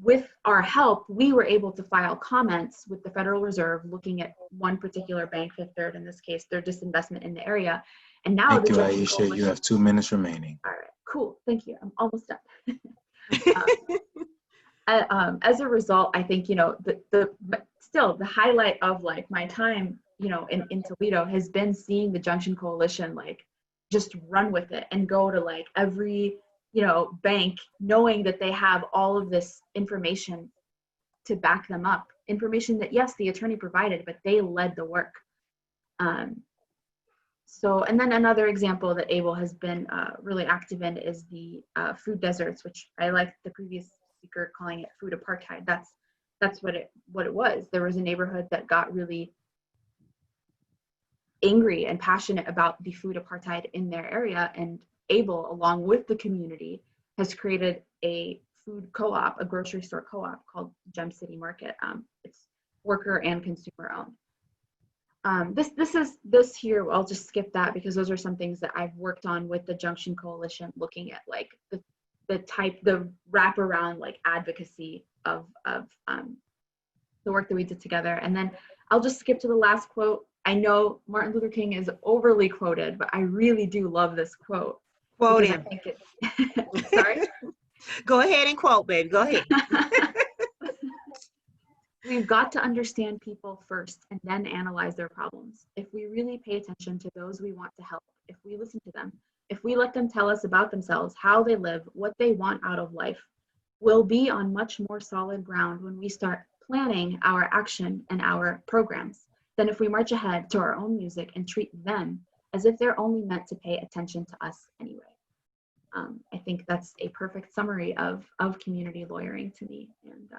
with our help, we were able to file comments with the Federal Reserve looking at one particular bank, Fifth Third in this case, their disinvestment in the area. And now Thank you, Aisha. You have 2 minutes remaining. All right, cool. Thank you. I'm almost done. As a result, I think, still the highlight of like my time, in Toledo has been seeing the Junction Coalition like just run with it and go to like every bank, knowing that they have all of this information to back them up. Information that, yes, the attorney provided, but they led the work. And then another example that ABLE has been really active in is the food deserts, which I like the previous speaker calling it food apartheid. That's what it was. There was a neighborhood that got really angry and passionate about the food apartheid in their area, and ABLE, along with the community, has created a food co-op, a grocery store co-op called Gem City Market. It's worker and consumer owned. This here, I'll just skip that because those are some things that I've worked on with the Junction Coalition, looking at like the wraparound like advocacy of the work that we did together. And then I'll just skip to the last quote. I know Martin Luther King is overly quoted, but I really do love this quote. Quote him. Sorry? Go ahead and quote, baby. Go ahead. We've got to understand people first and then analyze their problems. If we really pay attention to those we want to help, if we listen to them, if we let them tell us about themselves, how they live, what they want out of life, we'll be on much more solid ground when we start planning our action and our programs than if we march ahead to our own music and treat them as if they're only meant to pay attention to us anyway. I think that's a perfect summary of community lawyering to me, and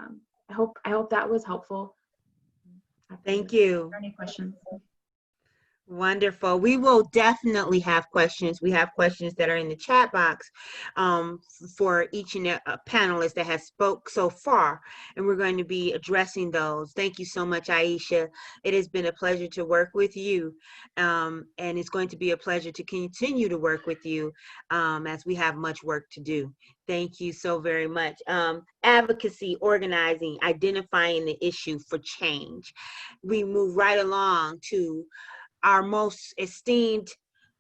I hope that was helpful. Thank you. Any questions? Wonderful. We will definitely have questions. We have questions that are in the chat box for each and panelist that has spoke so far, and we're going to be addressing those. Thank you so much, Aisha. It has been a pleasure to work with you, and it's going to be a pleasure to continue to work with you as we have much work to do. Thank you so very much. Advocacy, organizing, identifying the issue for change. We move right along to our most esteemed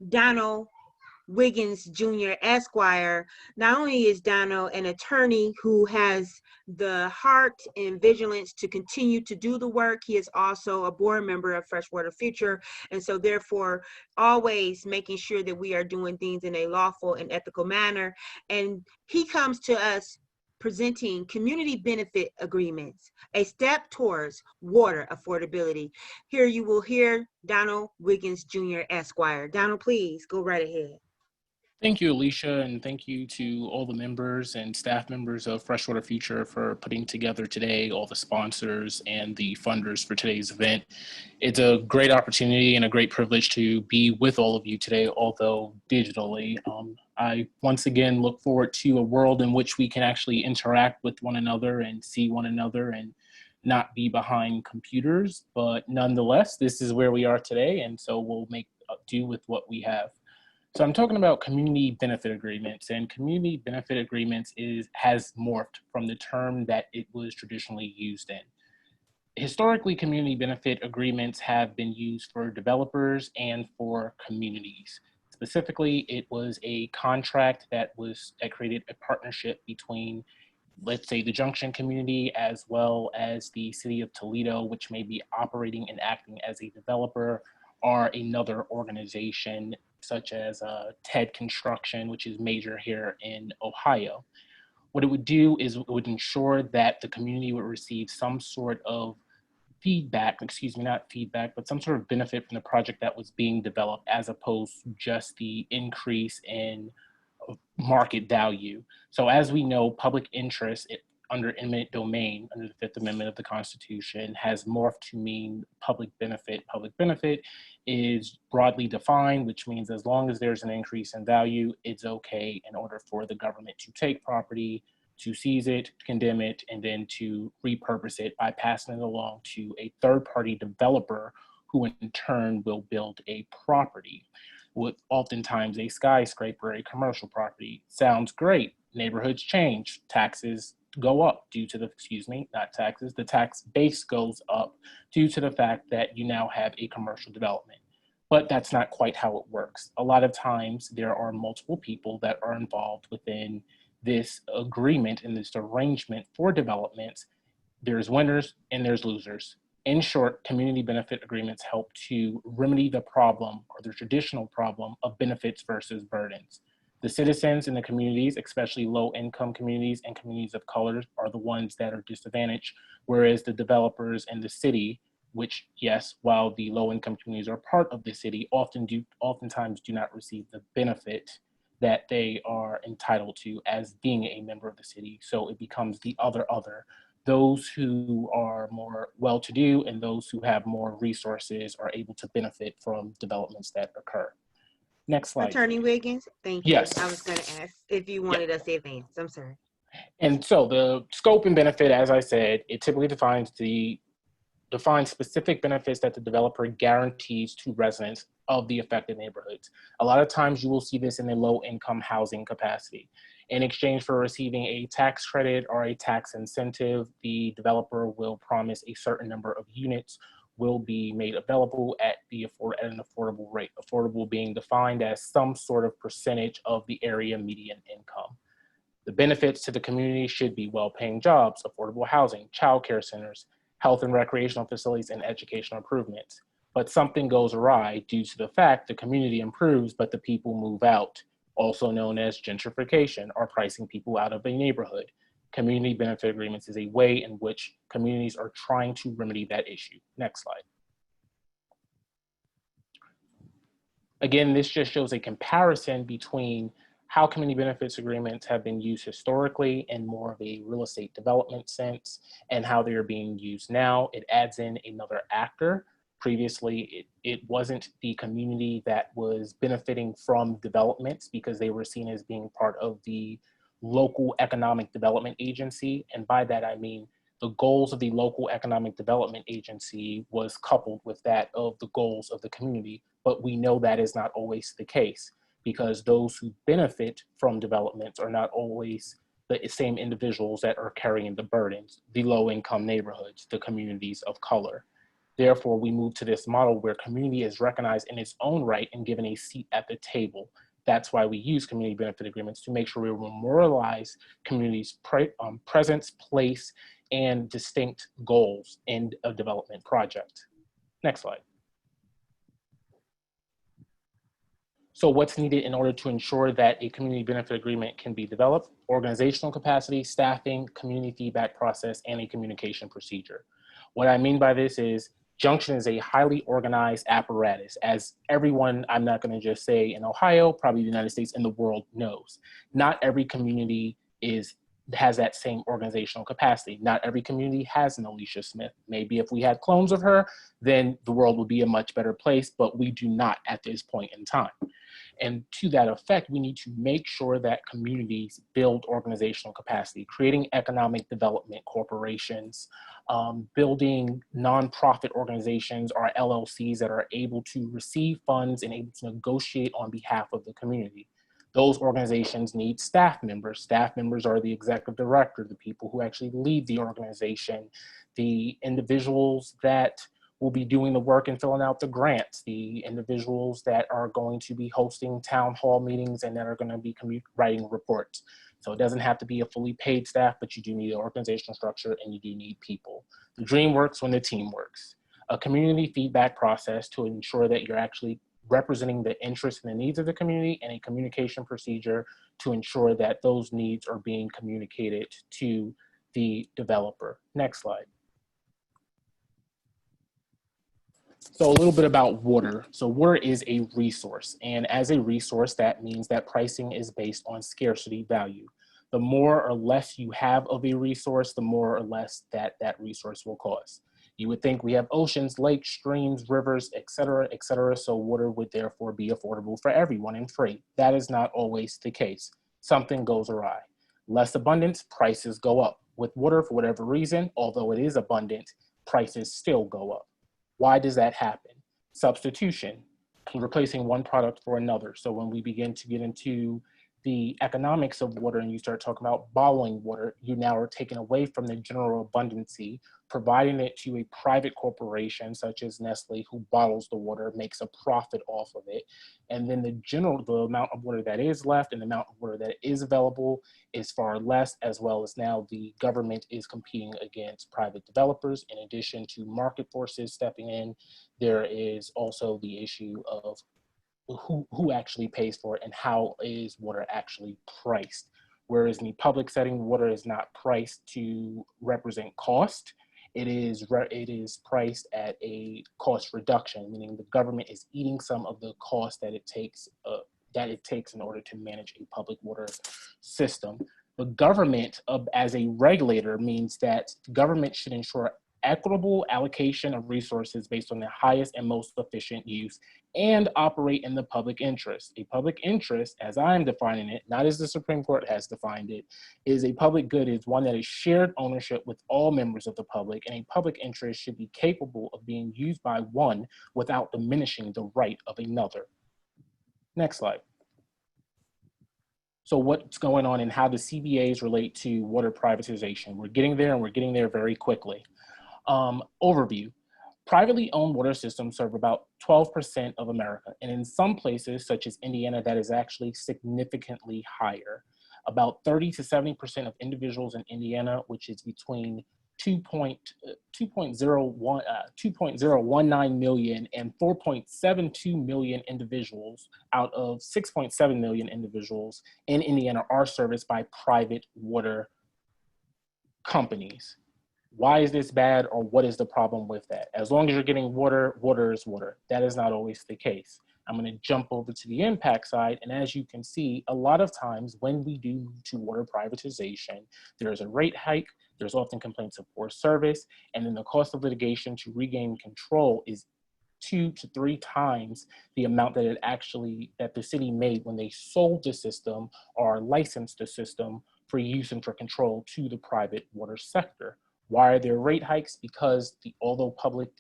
Donald Wiggins Jr. Esquire. Not only is Donald an attorney who has the heart and vigilance to continue to do the work, he is also a board member of Freshwater Future, and so therefore always making sure that we are doing things in a lawful and ethical manner. And he comes to us presenting community benefit agreements, a step towards water affordability. Here you will hear Donald Wiggins Jr. Esquire. Donald, please go right ahead. Thank you, Alicia, and thank you to all the members and staff members of Freshwater Future for putting together today, all the sponsors and the funders for today's event. It's a great opportunity and a great privilege to be with all of you today, although digitally. I once again look forward to a world in which we can actually interact with one another and see one another and not be behind computers. But nonetheless, this is where we are today, and so we'll make do with what we have. So I'm talking about community benefit agreements, and community benefit agreements has morphed from the term that it was traditionally used in. Historically, community benefit agreements have been used for developers and for communities. Specifically, it was a contract that created a partnership between, let's say, the Junction community as well as the city of Toledo, which may be operating and acting as a developer, or another organization such as TED Construction, which is major here in Ohio. What it would do is it would ensure that the community would receive some sort of but some sort of benefit from the project that was being developed, as opposed to just the increase in market value. So as we know, public interest under eminent domain, under the Fifth Amendment of the Constitution, has morphed to mean public benefit. Public benefit is broadly defined, which means as long as there's an increase in value, it's okay in order for the government to take property, to seize it, condemn it, and then to repurpose it by passing it along to a third-party developer who in turn will build a property, with oftentimes a skyscraper, a commercial property. Sounds great. Neighborhoods change. Taxes go up due to the tax base goes up due to the fact that you now have a commercial development. But that's not quite how it works. A lot of times there are multiple people that are involved within this agreement and this arrangement for developments. There's winners and there's losers. In short, community benefit agreements help to remedy the problem, or the traditional problem, of benefits versus burdens. The citizens in the communities, especially low-income communities and communities of color, are the ones that are disadvantaged, whereas the developers in the city, which, yes, while the low-income communities are part of the city, oftentimes do not receive the benefit that they are entitled to as being a member of the city. So it becomes the other. Those who are more well-to-do and those who have more resources are able to benefit from developments that occur. Next slide. Attorney Wiggins, thank you. Yes. I was going to ask if you wanted us to advance. I'm sorry. And so the scope and benefit, as I said, it typically defines specific benefits that the developer guarantees to residents of the affected neighborhoods. A lot of times you will see this in the low-income housing capacity. In exchange for receiving a tax credit or a tax incentive, the developer will promise a certain number of units will be made available at an affordable rate. Affordable being defined as some sort of percentage of the area median income. The benefits to the community should be well-paying jobs, affordable housing, childcare centers, health and recreational facilities, and educational improvements. But something goes awry due to the fact the community improves, but the people move out, also known as gentrification, or pricing people out of a neighborhood. Community benefit agreements is a way in which communities are trying to remedy that issue. Next slide. Again, this just shows a comparison between how community benefits agreements have been used historically in more of a real estate development sense and how they are being used now. It adds in another actor. Previously, it wasn't the community that was benefiting from developments because they were seen as being part of the local economic development agency. And by that, I mean the goals of the local economic development agency was coupled with that of the goals of the community. But we know that is not always the case, because those who benefit from developments are not always the same individuals that are carrying the burdens, the low-income neighborhoods, the communities of color. Therefore, we move to this model where community is recognized in its own right and given a seat at the table. That's why we use community benefit agreements, to make sure we memorialize communities' presence, place, and distinct goals in a development project. Next slide. So what's needed in order to ensure that a community benefit agreement can be developed? Organizational capacity, staffing, community feedback process, and a communication procedure. What I mean by this is Junction is a highly organized apparatus, as everyone, I'm not going to just say in Ohio, probably the United States, and the world knows. Not every community has that same organizational capacity. Not every community has an Alicia Smith. Maybe if we had clones of her, then the world would be a much better place, but we do not at this point in time. And to that effect, we need to make sure that communities build organizational capacity, creating economic development corporations, building nonprofit organizations or LLCs that are able to receive funds and able to negotiate on behalf of the community. Those organizations need staff members. Staff members are the executive director, the people who actually lead the organization, the individuals that will be doing the work and filling out the grants, the individuals that are going to be hosting town hall meetings and that are going to be writing reports. So it doesn't have to be a fully paid staff, but you do need an organizational structure and you do need people. The dream works when the team works. A community feedback process to ensure that you're actually representing the interests and the needs of the community, and a communication procedure to ensure that those needs are being communicated to the developer. Next slide. So a little bit about water. So water is a resource, and as a resource, that means that pricing is based on scarcity value. The more or less you have of a resource, the more or less that resource will cost. You would think we have oceans, lakes, streams, rivers, et cetera, so water would therefore be affordable for everyone and free. That is not always the case. Something goes awry. Less abundance, prices go up. With water, for whatever reason, although it is abundant, prices still go up. Why does that happen? Substitution, replacing one product for another. So when we begin to get into the economics of water and you start talking about bottling water, you now are taken away from the general abundancy, providing it to a private corporation such as Nestle, who bottles the water, makes a profit off of it. And then the amount of water that is left and the amount of water that is available is far less, as well as now the government is competing against private developers. In addition to market forces stepping in, there is also the issue of who actually pays for it and how is water actually priced. Whereas in the public setting, water is not priced to represent cost. It is priced at a cost reduction, meaning the government is eating some of the cost that it takes in order to manage a public water system. The government, as a regulator, means that the government should ensure equitable allocation of resources based on the highest and most efficient use and operate in the public interest. A public interest, as I'm defining it, not as the Supreme Court has defined it, is a public good is one that is shared ownership with all members of the public, and a public interest should be capable of being used by one without diminishing the right of another. Next slide. So what's going on and how the CBAs relate to water privatization? We're getting there, and we're getting there very quickly. Overview. Privately owned water systems serve about 12% of America, and in some places, such as Indiana, that is actually significantly higher. About 30 to 70% of individuals in Indiana, which is between 2.019 million and 4.72 million individuals out of 6.7 million individuals in Indiana, are serviced by private water companies. Why is this bad, or what is the problem with that? As long as you're getting water, water is water. That is not always the case. I'm going to jump over to the impact side. And as you can see, a lot of times when we do move to water privatization, there's a rate hike, there's often complaints of poor service, and then the cost of litigation to regain control is 2 to 3 times the amount that the city made when they sold the system or licensed the system for use and for control to the private water sector. Why are there rate hikes? Because although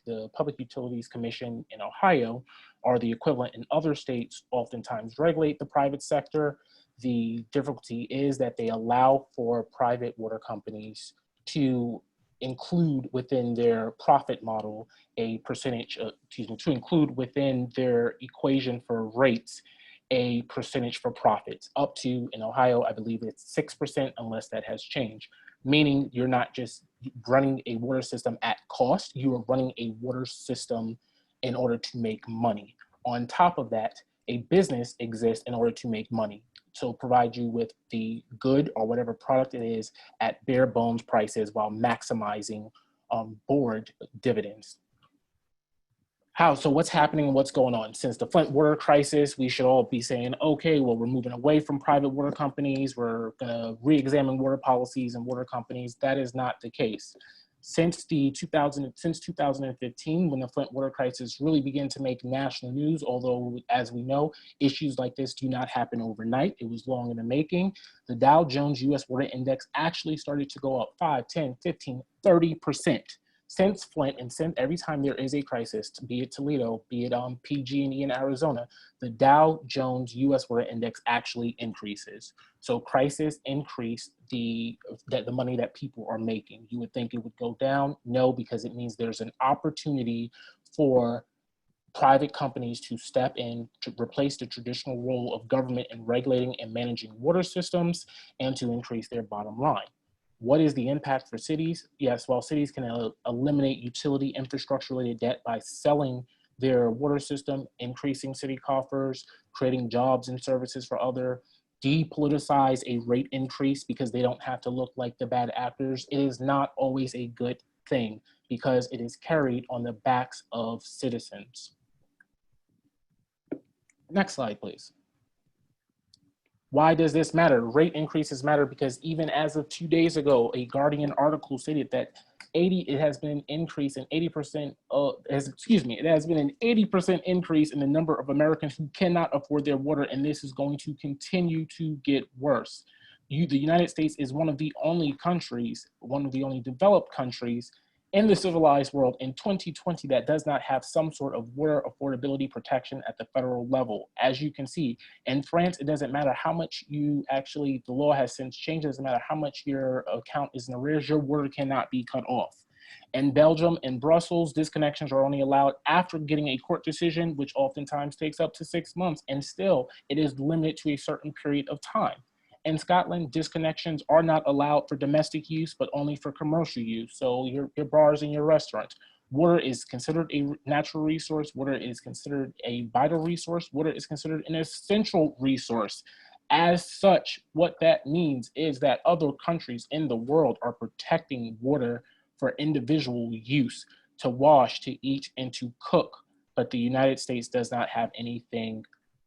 the Public Utilities Commission in Ohio, or the equivalent in other states, oftentimes regulate the private sector, the difficulty is that they allow for private water companies to include within their profit model a percentage, to include within their equation for rates a percentage for profits, up to, in Ohio, I believe it's 6%, unless that has changed. Meaning you're not just running a water system at cost, you are running a water system in order to make money. On top of that, A business exists in order to make money, to provide you with the good or whatever product it is at bare bones prices while maximizing board dividends. So what's happening, what's going on? Since the Flint water crisis, we should all be saying, okay, well, we're moving away from private water companies. We're gonna re-examine water policies and water companies. That is not the case. Since 2015, when the Flint water crisis really began to make national news, although as we know, issues like this do not happen overnight. It was long in the making. The Dow Jones US Water Index actually started to go up 5, 10, 15, 30%. Since Flint, and since every time there is a crisis, be it Toledo, be it PG&E in Arizona, the Dow Jones U.S. Water Index actually increases. So crisis increase the money that people are making. You would think it would go down. No, because it means there's an opportunity for private companies to step in to replace the traditional role of government in regulating and managing water systems and to increase their bottom line. What is the impact for cities? Yes, well, cities can eliminate utility infrastructure related debt by selling their water system, increasing city coffers, creating jobs and services for other, depoliticize a rate increase because they don't have to look like the bad actors. It is not always a good thing because it is carried on the backs of citizens. Next slide, please. Why does this matter? Rate increases matter because even as of 2 days ago, a Guardian article stated that it has been an increase in 80%, it has been an 80% increase in the number of Americans who cannot afford their water, and this is going to continue to get worse. The United States is one of the only developed countries in the civilized world in 2020 that does not have some sort of water affordability protection at the federal level. As you can see, in France, it doesn't matter how much the law has since changed, it doesn't matter how much your account is in arrears, your water cannot be cut off. In Belgium and Brussels, disconnections are only allowed after getting a court decision, which oftentimes takes up to 6 months, and still it is limited to a certain period of time. In Scotland, disconnections are not allowed for domestic use, but only for commercial use. So your bars and your restaurants. Water is considered a natural resource. Water is considered a vital resource. Water is considered an essential resource. As such, what that means is that other countries in the world are protecting water for individual use, to wash, to eat, and to cook. But the United States does not have anything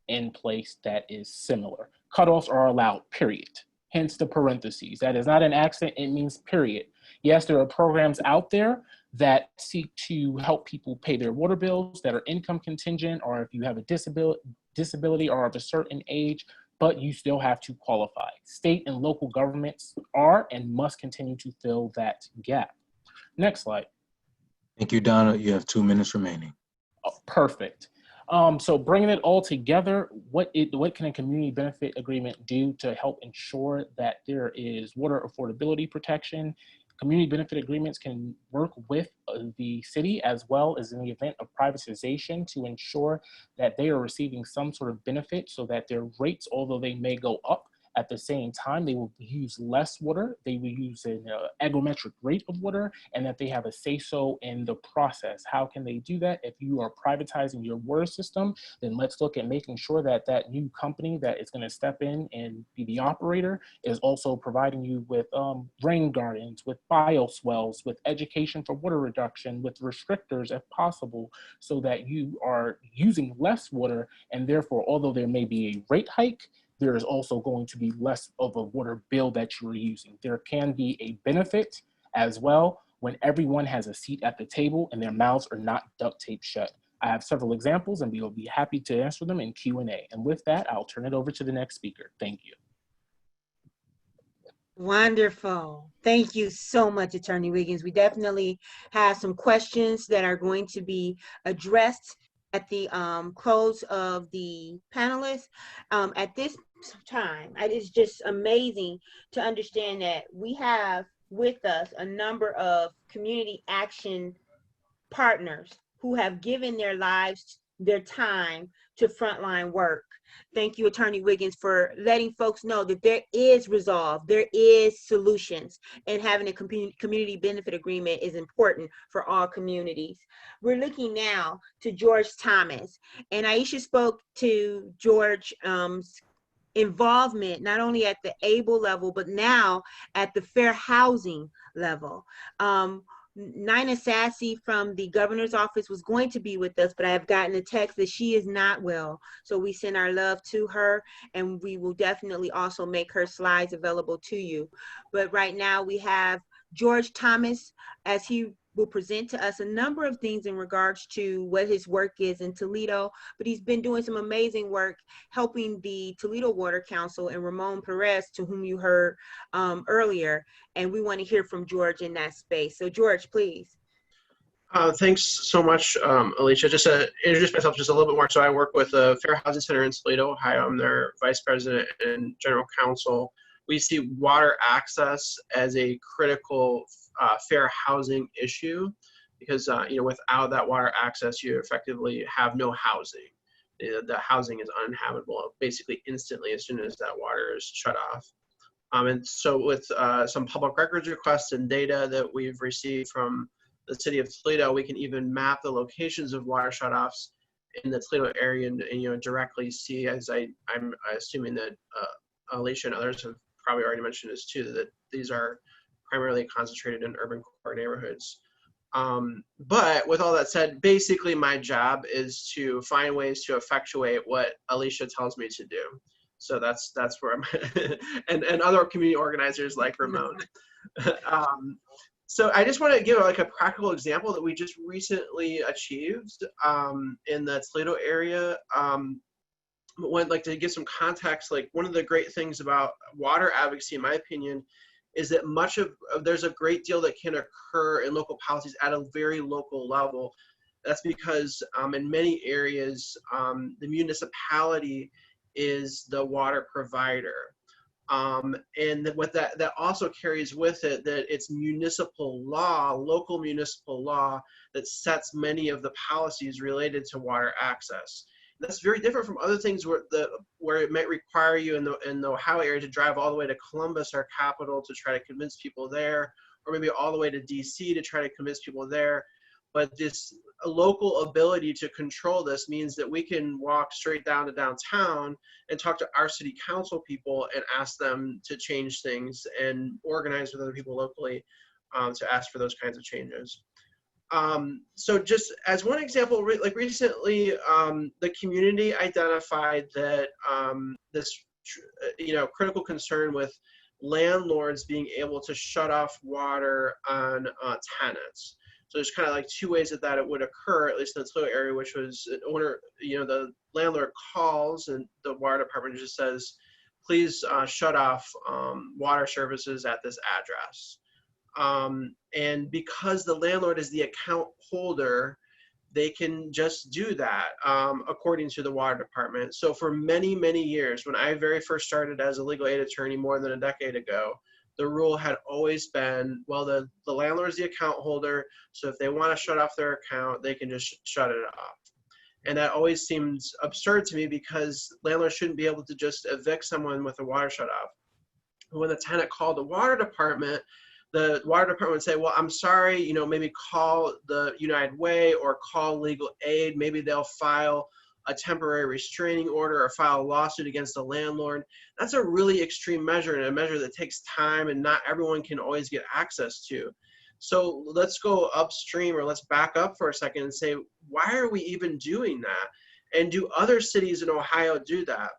in place that is similar. Cutoffs are allowed, period. Hence the parentheses. That is not an accident, it means period. Yes, there are programs out there that seek to help people pay their water bills that are income contingent, or if you have a disability or of a certain age, but you still have to qualify. State and local governments are and must continue to fill that gap. Next slide. Thank you, Donna. You have 2 minutes remaining. Oh, perfect. So bringing it all together, what can a community benefit agreement do to help ensure that there is water affordability protection? Community benefit agreements can work with the city as well as in the event of privatization to ensure that they are receiving some sort of benefit so that their rates, although they may go up, at the same time, they will use less water, they will use an agrometric rate of water, and that they have a say-so in the process. How can they do that? If you are privatizing your water system, then let's look at making sure that that new company that is going to step in and be the operator is also providing you with rain gardens, with bioswales, with education for water reduction, with restrictors if possible, so that you are using less water, and therefore, although there may be a rate hike, there is also going to be less of a water bill that you are using. There can be a benefit as well when everyone has a seat at the table and their mouths are not duct taped shut. I have several examples and we will be happy to answer them in Q&A. And with that, I'll turn it over to the next speaker. Thank you. Wonderful. Thank you so much, Attorney Wiggins. We definitely have some questions that are going to be addressed at the close of the panelists. At this time, it is just amazing to understand that we have with us a number of community action partners who have given their lives their time to frontline work. Thank you, Attorney Wiggins, for letting folks know that there is resolve, there is solutions, and having a community benefit agreement is important for all communities. We're looking now to George Thomas, and Aisha spoke to George involvement not only at the ABLE level, but now at the fair housing level. Nina Sassy from the governor's office was going to be with us, but I have gotten a text that she is not well. So we send our love to her, and we will definitely also make her slides available to you. But right now we have George Thomas, as he will present to us a number of things in regards to what his work is in Toledo, but he's been doing some amazing work helping the Toledo Water Council and Ramon Perez, to whom you heard earlier, and we want to hear from George in that space. So George, please. Thanks so much, Alicia. Just to introduce myself just a little bit more. So I work with the Fair Housing Center in Toledo, Ohio. I'm their vice president and general counsel. We see water access as a critical fair housing issue because without that water access, you effectively have no housing. The housing is uninhabitable basically instantly as soon as that water is shut off. And so with some public records requests and data that we've received from the city of Toledo, we can even map the locations of water shutoffs in the Toledo area and directly see, as I'm assuming that Alicia and others have probably already mentioned this too, that these are primarily concentrated in urban core neighborhoods. But with all that said, basically my job is to find ways to effectuate what Alicia tells me to do. So that's where I'm and other community organizers like Ramon. So I just want to give like a practical example that we just recently achieved in the Toledo area. To give some context, like one of the great things about water advocacy, in my opinion, is that there's a great deal that can occur in local policies at a very local level. That's because in many areas, the municipality is the water provider. And what that also carries with it that it's municipal law, local municipal law, that sets many of the policies related to water access. That's very different from other things where it might require you in the Ohio area to drive all the way to Columbus, our capital, to try to convince people there, or maybe all the way to DC to try to convince people there. But this local ability to control this means that we can walk straight down to downtown and talk to our city council people and ask them to change things and organize with other people locally to ask for those kinds of changes. So just as one example, like recently, the community identified that this, critical concern with landlords being able to shut off water on tenants. So there's kind of like two ways that it would occur, at least in the Toledo area, which was an owner, the landlord calls and the water department just says, please shut off water services at this address. And because the landlord is the account holder, they can just do that according to the water department. So for many, many years, when I very first started as a legal aid attorney more than a decade ago, the rule had always been, well, the landlord is the account holder, so if they want to shut off their account, they can just shut it off. And that always seems absurd to me because landlords shouldn't be able to just evict someone with a water shut off. When the tenant called the water department would say, well, I'm sorry, maybe call the United Way or call legal aid. Maybe they'll file a temporary restraining order or file a lawsuit against the landlord. That's a really extreme measure and a measure that takes time and not everyone can always get access to. So let's go upstream, or let's back up for a second and say, why are we even doing that? And do other cities in Ohio do that?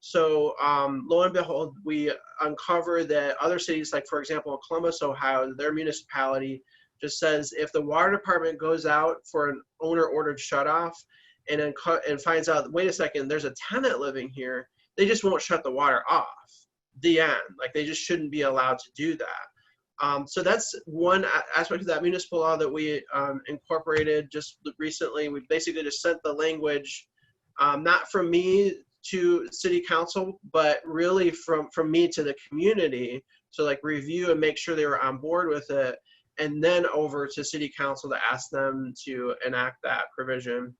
So lo and behold, we uncover that other cities, like for example, Columbus, Ohio, their municipality just says if the water department goes out for an owner-ordered shutoff and finds out, wait a second, there's a tenant living here, they just won't shut the water off. The end. Like they just shouldn't be allowed to do that. So that's one aspect of that municipal law that we incorporated just recently. We basically just sent the language, not from me to city council, but really from me to the community to like review and make sure they were on board with it, and then over to city council to ask them to enact that provision.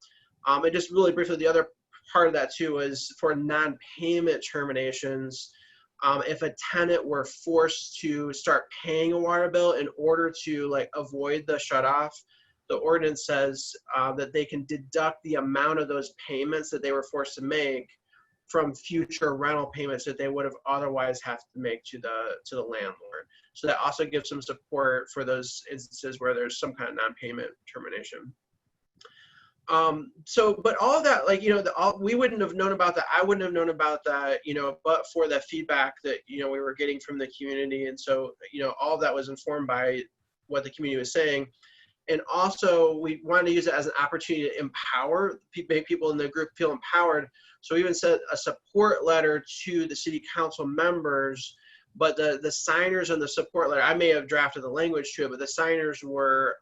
And just really briefly, the other part of that too is for non-payment terminations. If a tenant were forced to start paying a water bill in order to like avoid the shutoff, the ordinance says that they can deduct the amount of those payments that they were forced to make from future rental payments that they would have otherwise have to make to the landlord. So that also gives some support for those instances where there's some kind of non-payment termination. But all of that, like, you know, we wouldn't have known about that. I wouldn't have known about that, you know, but for the feedback that, you know, we were getting from the community. And so, you know, all of that was informed by what the community was saying. And also we wanted to use it as an opportunity to empower, make people in the group feel empowered. So we even sent a support letter to the city council members, but the signers on the support letter, I may have drafted the language to it, but the signers were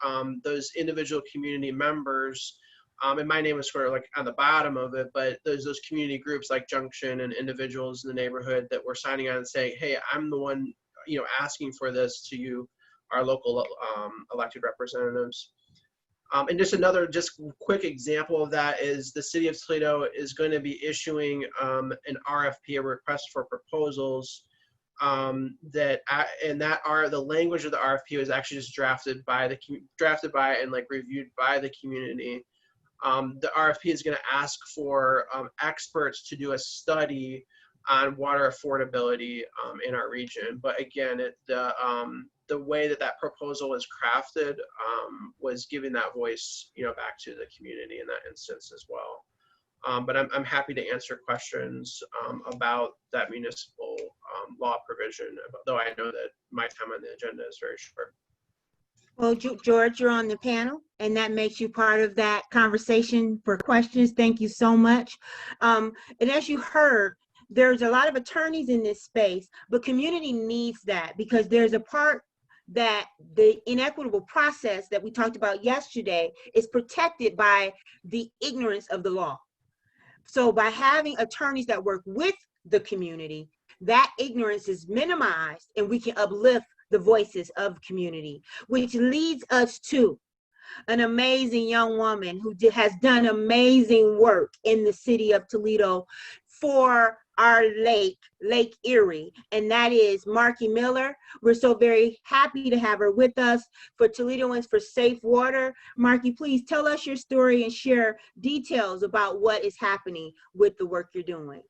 those individual community members. And my name was sort of like on the bottom of it, but there's those community groups like Junction and individuals in the neighborhood that were signing on and saying, hey, I'm the one, you know, asking for this to you, our local elected representatives. And just another quick example of that is the city of Toledo is going to be issuing an RFP, a request for proposals, the language of the RFP was actually just drafted by and like reviewed by the community. The RFP is going to ask for experts to do a study on water affordability in our region. But again, the way that proposal was crafted was giving that voice, you know, back to the community in that instance as well. But I'm happy to answer questions about that municipal law provision, though I know that my time on the agenda is very short. Well, George, you're on the panel, and that makes you part of that conversation for questions. Thank you so much. And as you heard, there's a lot of attorneys in this space, but community needs that because there's a part that the inequitable process that we talked about yesterday is protected by the ignorance of the law. So by having attorneys that work with the community, that ignorance is minimized and we can uplift the voices of community, which leads us to an amazing young woman who has done amazing work in the city of Toledo for our Lake Erie, and that is Marky Miller. We're so very happy to have her with us for Toledoans for Safe Water. Marky, please tell us your story and share details about what is happening with the work you're doing.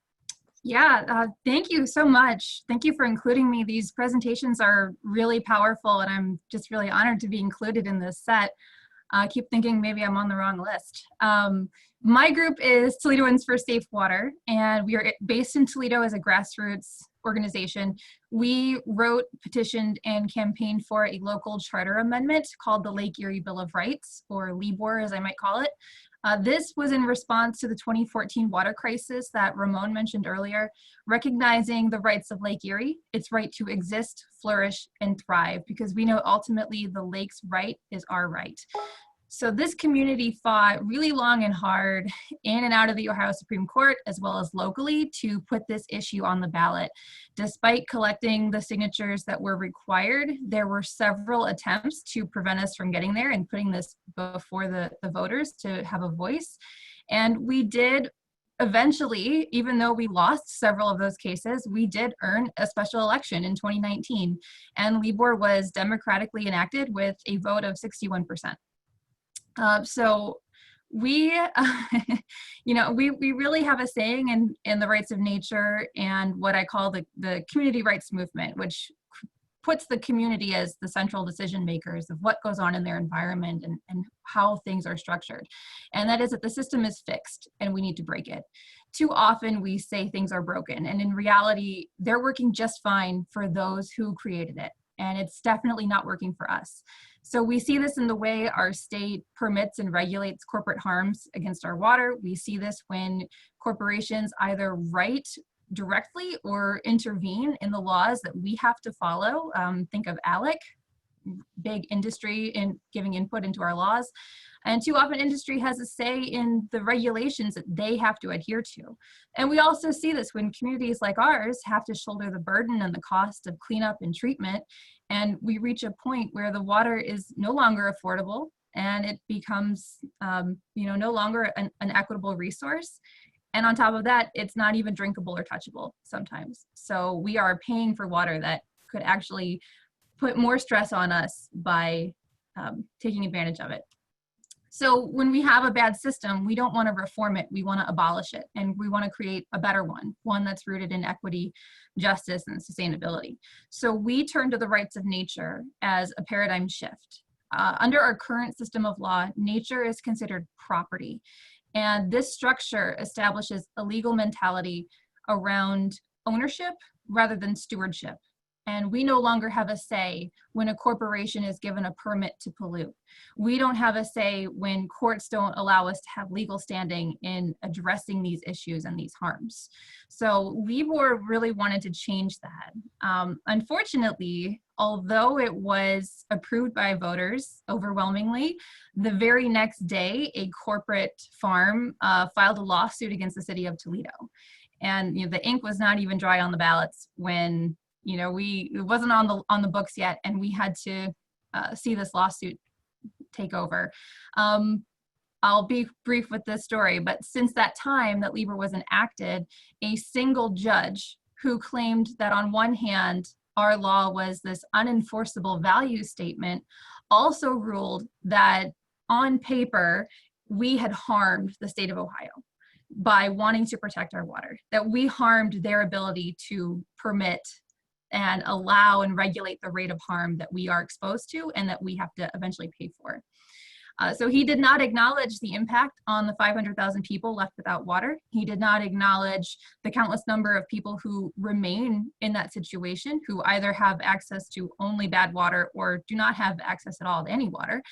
Yeah, thank you so much. Thank you for including me. These presentations are really powerful, and I'm just really honored to be included in this set. I keep thinking maybe I'm on the wrong list. My group is Toledoans for Safe Water, and we are based in Toledo as a grassroots organization. We wrote, petitioned, and campaigned for a local charter amendment called the Lake Erie Bill of Rights, or LEBOR as I might call it. This was in response to the 2014 water crisis that Ramon mentioned earlier, recognizing the rights of Lake Erie, its right to exist, flourish, and thrive, because we know ultimately the lake's right is our right. So this community fought really long and hard in and out of the Ohio Supreme Court, as well as locally, to put this issue on the ballot. Despite collecting the signatures that were required, there were several attempts to prevent us from getting there and putting this before the voters to have a voice. And we did eventually, even though we lost several of those cases, we did earn a special election in 2019. And LEBOR was democratically enacted with a vote of 61%. So we, you know, we really have a saying in the rights of nature and what I call the community rights movement, which puts the community as the central decision makers of what goes on in their environment and how things are structured. And that is that the system is fixed and we need to break it. Too often we say things are broken, and in reality, they're working just fine for those who created it. And it's definitely not working for us. So we see this in the way our state permits and regulates corporate harms against our water. We see this when corporations either write directly or intervene in the laws that we have to follow. Think of ALEC, big industry in giving input into our laws. And too often industry has a say in the regulations that they have to adhere to. And we also see this when communities like ours have to shoulder the burden and the cost of cleanup and treatment. And we reach a point where the water is no longer affordable and it becomes, no longer an equitable resource. And on top of that, it's not even drinkable or touchable sometimes. So we are paying for water that could actually put more stress on us by taking advantage of it. So when we have a bad system, we don't want to reform it, we want to abolish it, and we want to create a better one that's rooted in equity, justice, and sustainability. So we turn to the rights of nature as a paradigm shift. Under our current system of law, nature is considered property. And this structure establishes a legal mentality around ownership rather than stewardship. And we no longer have a say when a corporation is given a permit to pollute. We don't have a say when courts don't allow us to have legal standing in addressing these issues and these harms. So LIBOR really wanted to change that. Unfortunately, although it was approved by voters overwhelmingly, the very next day, a corporate farm filed a lawsuit against the city of Toledo. And the ink was not even dry on the ballots when it wasn't on the books yet, and we had to see this lawsuit take over. I'll be brief with this story, but since that time that LIBOR was enacted, a single judge who claimed that on one hand, our law was this unenforceable value statement, also ruled that on paper, we had harmed the state of Ohio by wanting to protect our water, that we harmed their ability to permit and allow and regulate the rate of harm that we are exposed to and that we have to eventually pay for. So he did not acknowledge the impact on the 500,000 people left without water. He did not acknowledge the countless number of people who remain in that situation, who either have access to only bad water or do not have access at all to any water.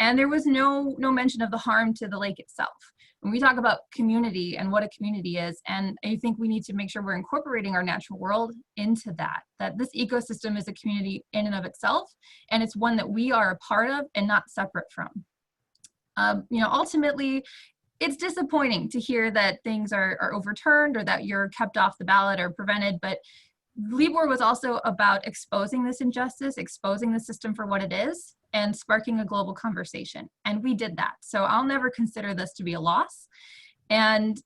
And there was no mention of the harm to the lake itself. When we talk about community and what a community is, and I think we need to make sure we're incorporating our natural world into that this ecosystem is a community in and of itself, and it's one that we are a part of and not separate from. Ultimately, it's disappointing to hear that things are overturned or that you're kept off the ballot or prevented, but LIBOR was also about exposing this injustice, exposing the system for what it is, and sparking a global conversation. And we did that. So I'll never consider this to be a loss. And,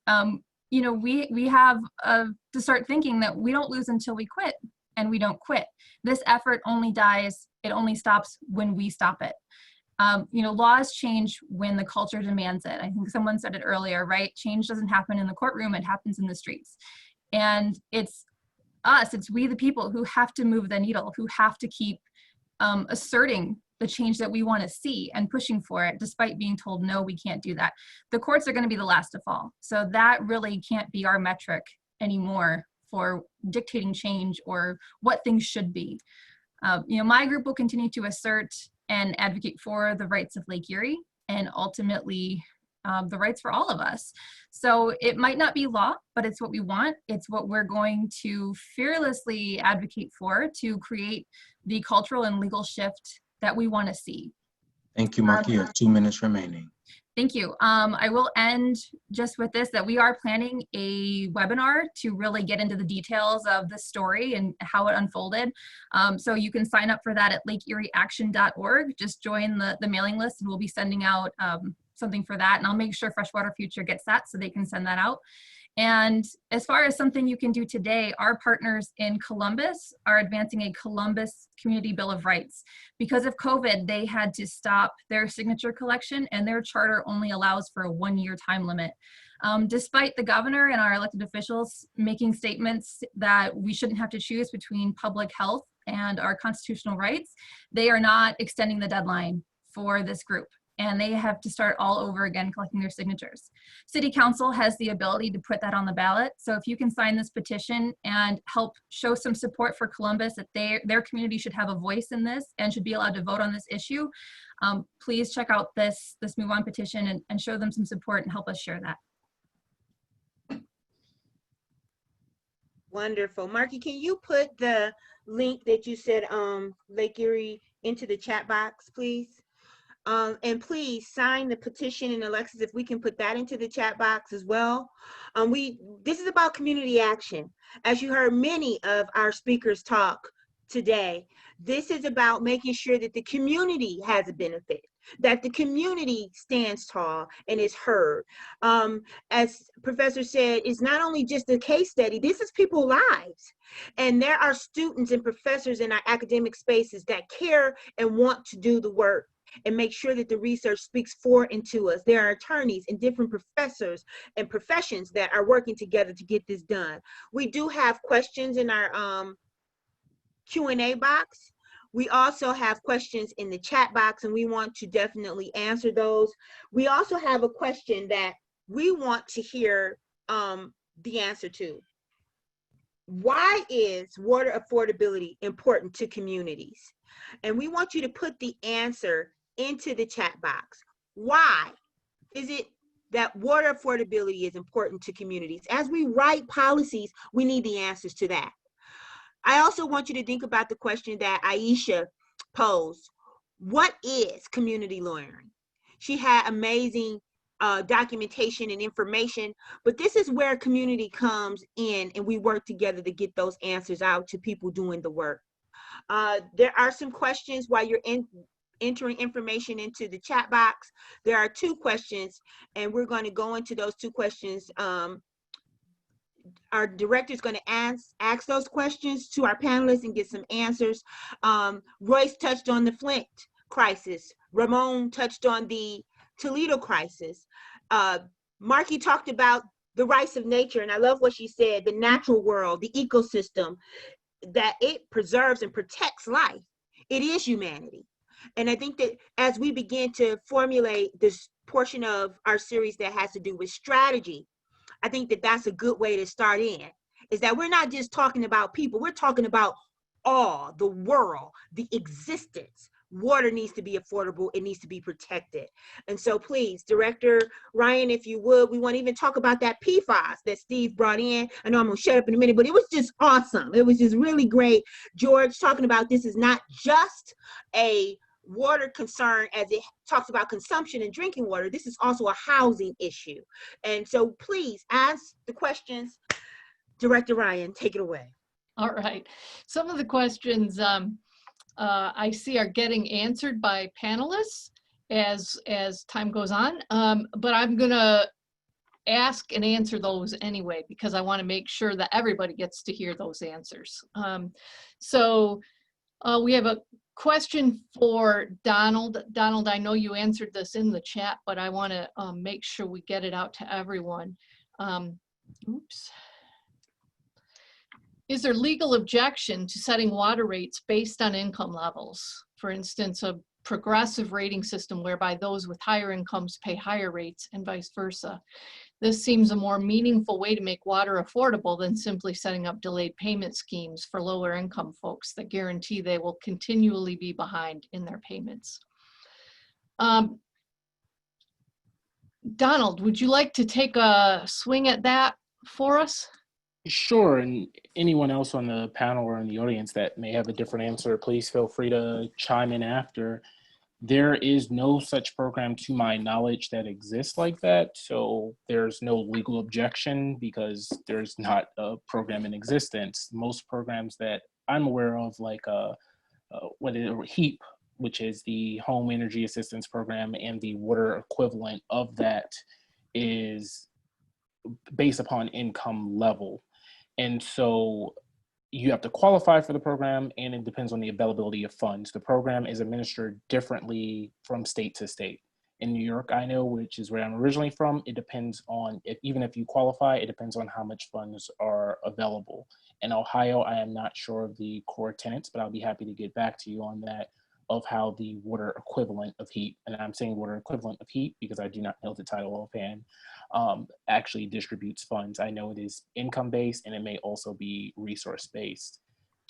we have to start thinking that we don't lose until we quit, and we don't quit. This effort only dies, it only stops when we stop it. Laws change when the culture demands it. I think someone said it earlier, right? Change doesn't happen in the courtroom, it happens in the streets. And it's us, it's we the people who have to move the needle, who have to keep asserting the change that we want to see and pushing for it, despite being told, no, we can't do that. The courts are going to be the last to fall. So that really can't be our metric anymore for dictating change or what things should be. My group will continue to assert and advocate for the rights of Lake Erie and ultimately the rights for all of us. So it might not be law, but it's what we want. It's what we're going to fearlessly advocate for to create the cultural and legal shift that we want to see. Thank you, Mark. You have 2 minutes remaining. Thank you. I will end just with this, that we are planning a webinar to really get into the details of the story and how it unfolded. So you can sign up for that at lakeerieaction.org. Just join the mailing list and we'll be sending out something for that. And I'll make sure Freshwater Future gets that so they can send that out. And as far as something you can do today, our partners in Columbus are advancing a Columbus Community Bill of Rights. Because of COVID, they had to stop their signature collection and their charter only allows for a 1-year time limit. Despite the governor and our elected officials making statements that we shouldn't have to choose between public health and our constitutional rights, they are not extending the deadline for this group. And they have to start all over again collecting their signatures. City Council has the ability to put that on the ballot. So if you can sign this petition and help show some support for Columbus, that their community should have a voice in this and should be allowed to vote on this issue, please check out this Move On petition and show them some support and help us share that. Wonderful. Marky, can you put the link that you said Lake Erie into the chat box, please? And please sign the petition. And Alexis, if we can put that into the chat box as well. This is about community action. As you heard many of our speakers talk today, this is about making sure that the community has a benefit. that the community stands tall and is heard. As Professor said, it's not only just a case study, this is people's lives. And there are students and professors in our academic spaces that care and want to do the work and make sure that the research speaks for and to us. There are attorneys and different professors and professions that are working together to get this done. We do have questions in our Q&A box. We also have questions in the chat box, and we want to definitely answer those. We also have a question that we want to hear the answer to. Why is water affordability important to communities? And we want you to put the answer into the chat box. Why is it that water affordability is important to communities? As we write policies, we need the answers to that. I also want you to think about the question that Aisha posed. What is community lawyering? She had amazing documentation and information, but this is where community comes in and we work together to get those answers out to people doing the work. There are some questions while you're entering information into the chat box. There are 2 questions, and we're going to go into those 2 questions. Our director is going to ask those questions to our panelists and get some answers. Royce touched on the Flint crisis. Ramon touched on the Toledo crisis. Marky talked about the rights of nature, and I love what she said, the natural world, the ecosystem, that it preserves and protects life. It is humanity. And I think that as we begin to formulate this portion of our series that has to do with strategy, I think that that's a good way to start in, is that we're not just talking about people, we're talking about all, the world, the existence. Water needs to be affordable, it needs to be protected. And so please, Director Ryan, if you would, we want to even talk about that PFAS that Steve brought in. I know I'm gonna shut up in a minute, but it was just awesome. It was just really great. George talking about this is not just a water concern as it talks about consumption and drinking water. This is also a housing issue. And so please ask the questions. Director Ryan, take it away. All right. Some of the questions I see are getting answered by panelists as time goes on, but I'm gonna ask and answer those anyway because I want to make sure that everybody gets to hear those answers. We have a question for Donald. Donald, I know you answered this in the chat, but I want to make sure we get it out to everyone. Oops. Is there legal objection to setting water rates based on income levels? For instance, a progressive rating system whereby those with higher incomes pay higher rates and vice versa. This seems a more meaningful way to make water affordable than simply setting up delayed payment schemes for lower income folks that guarantee they will continually be behind in their payments. Donald, would you like to take a swing at that for us? Sure, and anyone else on the panel or in the audience that may have a different answer, please feel free to chime in after. There is no such program to my knowledge that exists like that, so there's no legal objection because there's not a program in existence. Most programs that I'm aware of, like HEAP, which is the Home Energy Assistance Program, and the water equivalent of that is based upon income level. And so you have to qualify for the program, and it depends on the availability of funds. The program is administered differently from state to state. In New York, I know, which is where I'm originally from, it depends on, even if you qualify, it depends on how much funds are available. In Ohio, I am not sure of the core tenets, but I'll be happy to get back to you on that, of how the water equivalent of HEAP, and I'm saying water equivalent of HEAP because I do not know the title offhand, actually distributes funds. I know it is income-based and it may also be resource-based.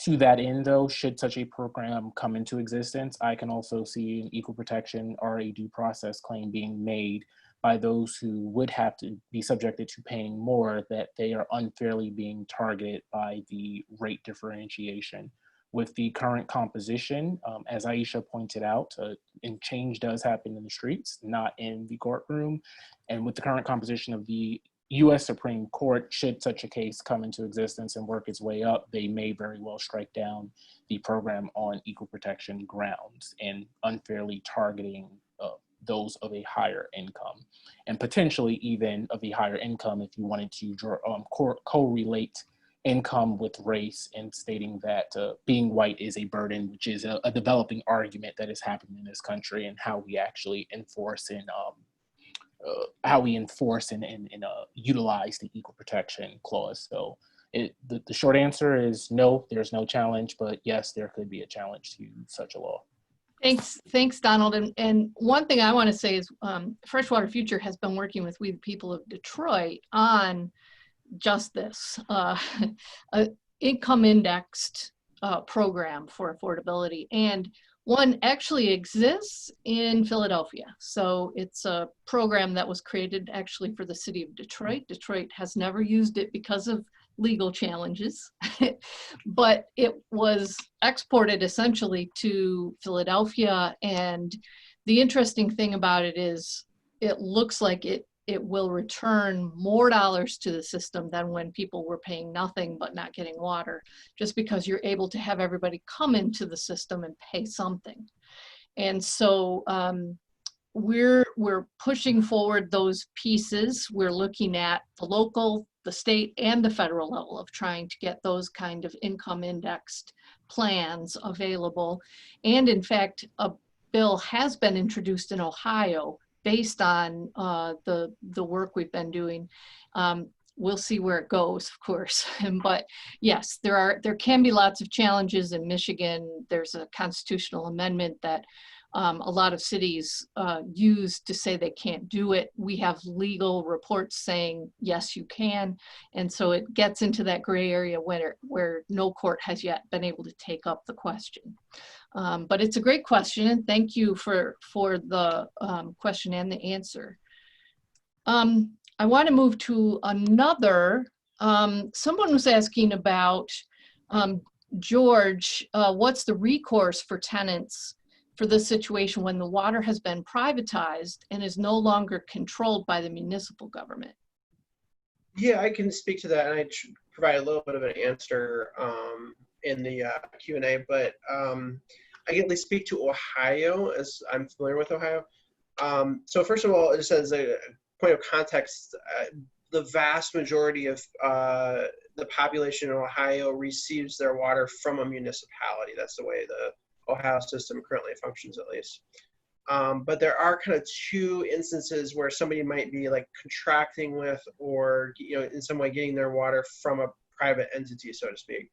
To that end, though, should such a program come into existence, I can also see an equal protection or a due process claim being made by those who would have to be subjected to paying more, that they are unfairly being targeted by the rate differentiation. With the current composition, as Aisha pointed out, and change does happen in the streets, not in the courtroom. And with the current composition of the US Supreme Court, should such a case come into existence and work its way up, they may very well strike down the program on equal protection grounds and unfairly targeting those of a higher income, and potentially even of a higher income if you wanted to correlate income with race, and stating that being white is a burden, which is a developing argument that is happening in this country, and how we actually enforce and utilize the equal protection clause. So the short answer is no, there's no challenge, but yes, there could be a challenge to such a law. Thanks, Donald. And one thing I want to say is Freshwater Future has been working with We the People of Detroit on just this income indexed program for affordability. And one actually exists in Philadelphia. So it's a program that was created actually for the city of Detroit. Detroit has never used it because of legal challenges, but it was exported essentially to Philadelphia. And the interesting thing about it is it looks like it will return more dollars to the system than when people were paying nothing but not getting water, just because you're able to have everybody come into the system and pay something. And so we're pushing forward those pieces. We're looking at the local, the state, and the federal level of trying to get those kind of income indexed plans available. And in fact, a bill has been introduced in Ohio based on the work we've been doing. We'll see where it goes, of course. But yes, there can be lots of challenges in Michigan. There's a constitutional amendment that a lot of cities use to say they can't do it. We have legal reports saying, yes, you can. And so it gets into that gray area where no court has yet been able to take up the question. But it's a great question, and thank you for the question and the answer. I want to move to another. Someone was asking about, George, what's the recourse for tenants for this situation when the water has been privatized and is no longer controlled by the municipal government? Yeah, I can speak to that, and I provide a little bit of an answer in the Q&A, but I can at least speak to Ohio, as I'm familiar with Ohio. So first of all, just as a point of context, the vast majority of the population in Ohio receives their water from a municipality. That's the way the Ohio system currently functions, at least. But there are kind of two instances where somebody might be like contracting with, or in some way getting their water from a private entity, so to speak.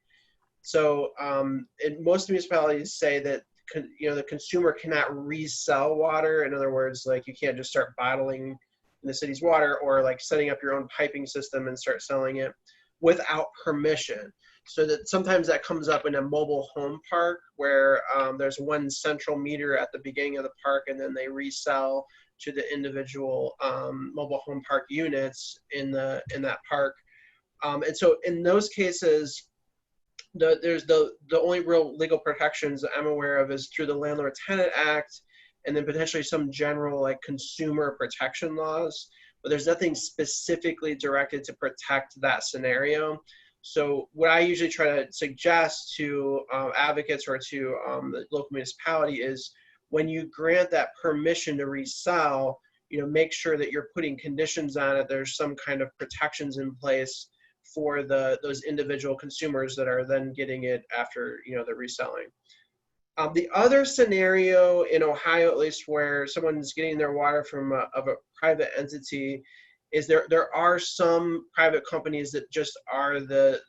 So and most municipalities say that the consumer cannot resell water. In other words, like you can't just start bottling in the city's water, or like setting up your own piping system and start selling it without permission. So that sometimes that comes up in a mobile home park where there's one central meter at the beginning of the park, and then they resell to the individual mobile home park units in that park. And so in those cases, there's the only real legal protections that I'm aware of is through the Landlord Tenant Act, and then potentially some general like consumer protection laws, but there's nothing specifically directed to protect that scenario. So what I usually try to suggest to advocates or to the local municipality is, when you grant that permission to resell, make sure that you're putting conditions on it. There's some kind of protections in place for those individual consumers that are then getting it after the reselling. The other scenario in Ohio, at least, where someone's getting their water from a private entity, is there are some private companies that just are the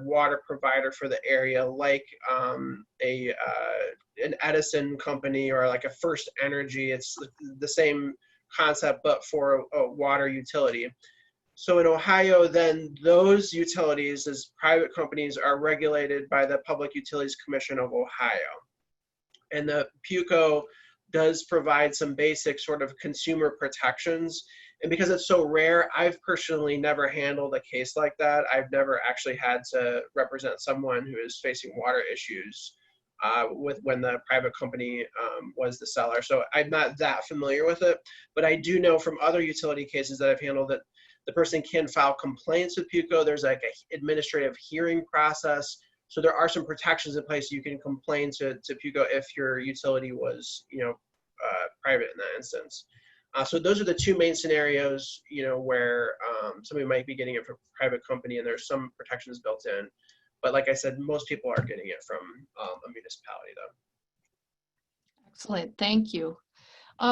water provider for the area, like an Edison company or like a First Energy. It's the same concept, but for a water utility. So in Ohio, then those utilities as private companies are regulated by the Public Utilities Commission of Ohio. And the PUCO does provide some basic sort of consumer protections. And because it's so rare, I've personally never handled a case like that. I've never actually had to represent someone who is facing water issues when the private company was the seller. So I'm not that familiar with it, but I do know from other utility cases that I've handled that the person can file complaints with PUCO. There's like an administrative hearing process. So there are some protections in place. You can complain to PUCO if your utility was, private in that instance. So those are the two main scenarios, where somebody might be getting it from a private company and there's some protections built in. But like I said, most people are getting it from a municipality though. Excellent, thank you.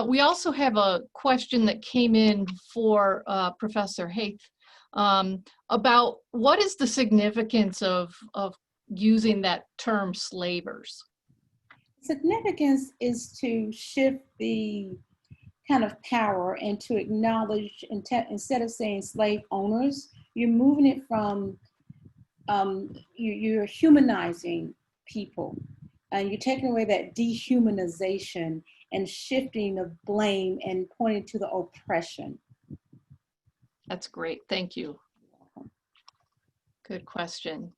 We also have a question that came in for Professor Haith about what is the significance of using that term slavers? Significance is to shift the kind of power and to acknowledge, instead of saying slave owners, you're moving it from, you're humanizing people, and you're taking away that dehumanization and shifting of blame and pointing to the oppression. That's great, thank you. Good question.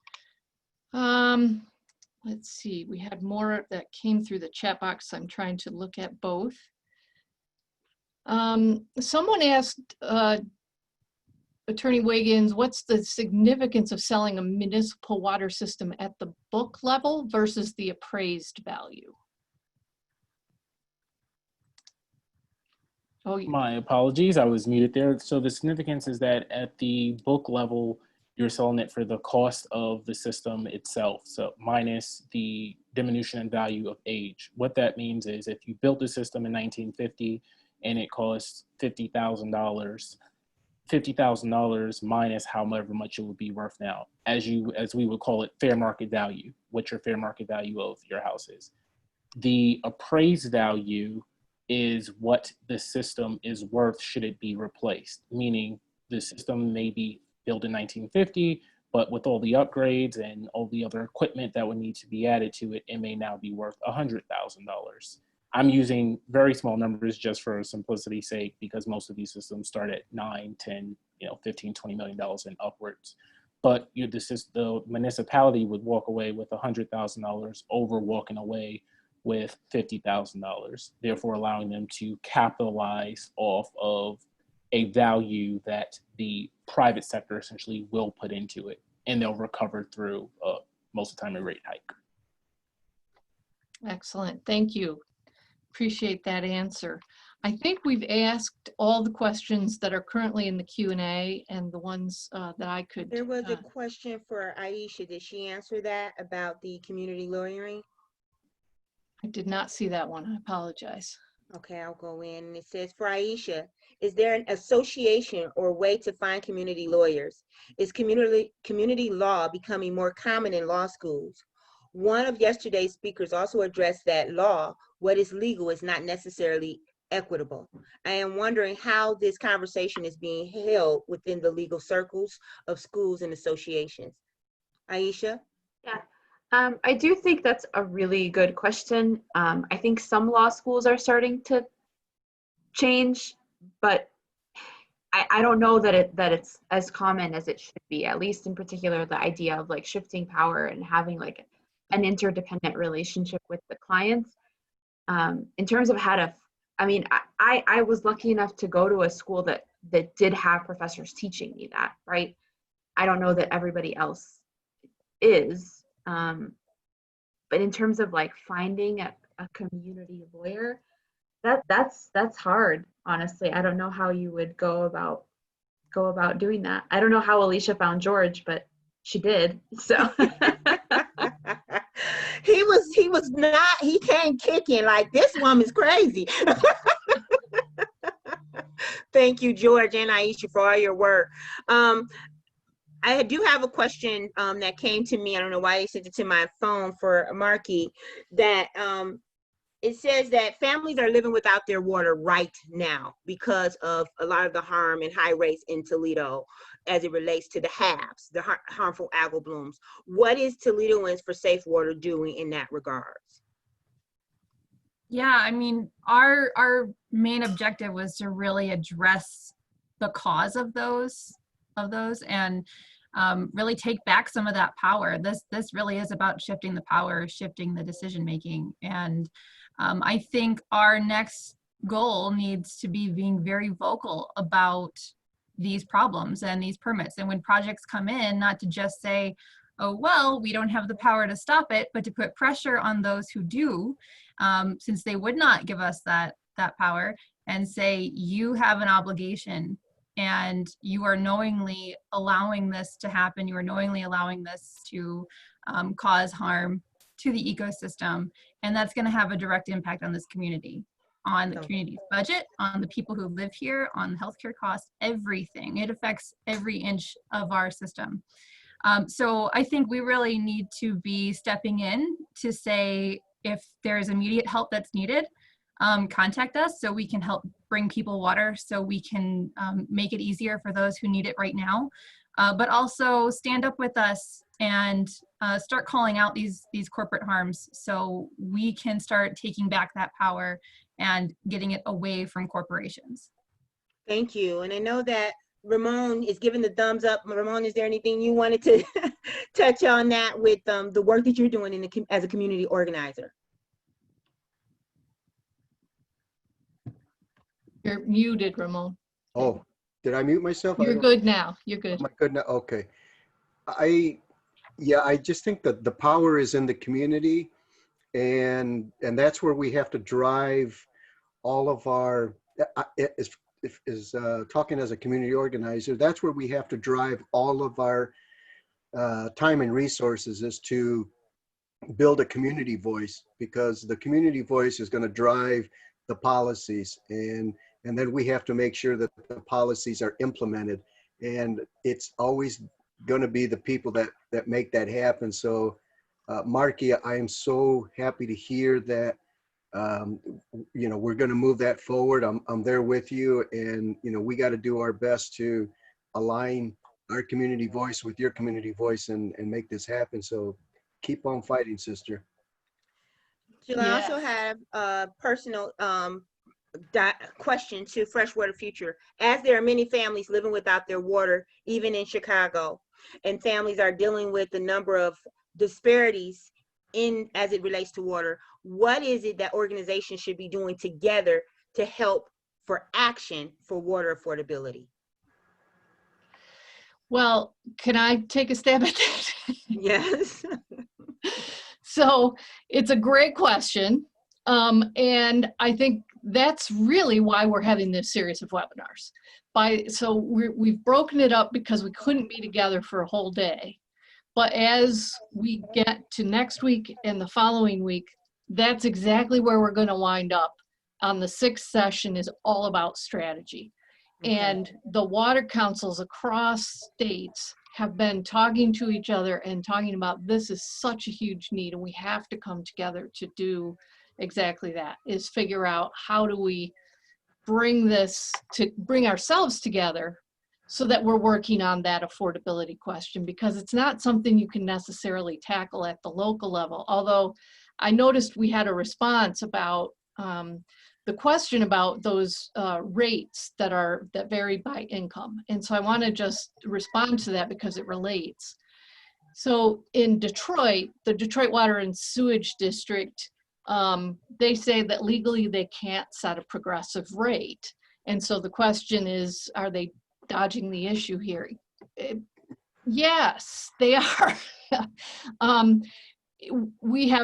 Let's see, we had more that came through the chat box. I'm trying to look at both. Someone asked Attorney Wiggins, what's the significance of selling a municipal water system at the book level versus the appraised value? Oh, My apologies, I was muted there. So the significance is that at the book level, you're selling it for the cost of the system itself, so minus the diminution in value of age. What that means is if you built the system in 1950 and it costs $50,000 minus however much it would be worth now, as we would call it, fair market value, what your fair market value of your house is. The appraised value is what the system is worth should it be replaced, meaning the system may be built in 1950, but with all the upgrades and all the other equipment that would need to be added to it, it may now be worth $100,000. I'm using very small numbers just for simplicity's sake, because most of these systems start at 9, 10, $15, $20 million and upwards. But the municipality would walk away with $100,000 over walking away with $50,000, therefore allowing them to capitalize off of a value that the private sector essentially will put into it, and they'll recover through most of the time a rate hike. excellent, thank you. Appreciate that answer. I think we've asked all the questions that are currently in the Q&A and the ones that I could. There was a question for Aisha. Did she answer that about the community lawyering? I did not see that one, I apologize. Okay, I'll go in. And it says, for Aisha, is there an association or way to find community lawyers? Is community law becoming more common in law schools? One of yesterday's speakers also addressed that law, what is legal is not necessarily equitable. I am wondering how this conversation is being held within the legal circles of schools and associations. Aisha? Yeah. I do think that's a really good question. I think some law schools are starting to change, but I don't know that it's as common as it should be, at least in particular, the idea of like shifting power and having like an interdependent relationship with the clients. In terms of how to, I mean, I was lucky enough to go to a school that did have professors teaching me that, right? I don't know that everybody else is. But in terms of like finding a community lawyer, that's hard, honestly. I don't know how you would go about doing that. I don't know how Alicia found George, but she did. So he came kicking like, this woman's crazy. Thank you, George and Aisha, for all your work. I do have a question that came to me. I don't know why they sent it to my phone for Marky, that it says that families are living without their water right now because of a lot of the harm and high rates in Toledo as it relates to the HABs, the harmful algal blooms. What is Toledoans for Safe Water doing in that regards? Yeah, I mean, our main objective was to really address the cause of those and really take back some of that power. This really is about shifting the power, shifting the decision making. And I think our next goal needs to be being very vocal about these problems and these permits. And when projects come in, not to just say, oh, well, we don't have the power to stop it, but to put pressure on those who do, since they would not give us that that power and say, you have an obligation and you are knowingly allowing this to happen. You are knowingly allowing this to cause harm to the ecosystem. And that's going to have a direct impact on this community, on the community's budget, on the people who live here, on healthcare costs, everything. It affects every inch of our system. So I think we really need to be stepping in to say, if there's immediate help that's needed, contact us so we can help bring people water, so we can make it easier for those who need it right now. But also stand up with us and start calling out these corporate harms so we can start taking back that power and getting it away from corporations. Thank you. And I know that Ramon is giving the thumbs up. Ramon, is there anything you wanted to touch on that with the work that you're doing as a community organizer? You're muted, Ramon. Oh, did I mute myself? You're good now. You're good. Am I good now? Okay. I just think that the power is in the community, and that's where we have to drive all of our, talking as a community organizer, that's where we have to drive all of our time and resources, is to build a community voice, because the community voice is going to drive the policies, and then we have to make sure that the policies are implemented, and it's always going to be the people that make that happen. So Marky, I am so happy to hear that we're going to move that forward. I'm there with you, and we got to do our best to align our community voice with your community voice and make this happen. So keep on fighting, sister. Jill, I also have a personal question to Freshwater Future. As there are many families living without their water, even in Chicago, and families are dealing with a number of disparities as it relates to water, what is it that organizations should be doing together to help for action for water affordability? Well, can I take a stab at that? Yes. So it's a great question. And I think that's really why we're having this series of webinars. So we've broken it up because we couldn't be together for a whole day. But as we get to next week and the following week, that's exactly where we're going to wind up. On the 6th session is all about strategy. Okay. And the water councils across states have been talking to each other and talking about, this is such a huge need and we have to come together to do exactly that, is figure out how do we bring ourselves together so that we're working on that affordability question, because it's not something you can necessarily tackle at the local level. Although I noticed we had a response about the question about those rates that vary by income. And so I want to just respond to that because it relates. So in Detroit, the Detroit Water and Sewage District, they say that legally they can't set a progressive rate. And so the question is, are they dodging the issue here? Yes, they are.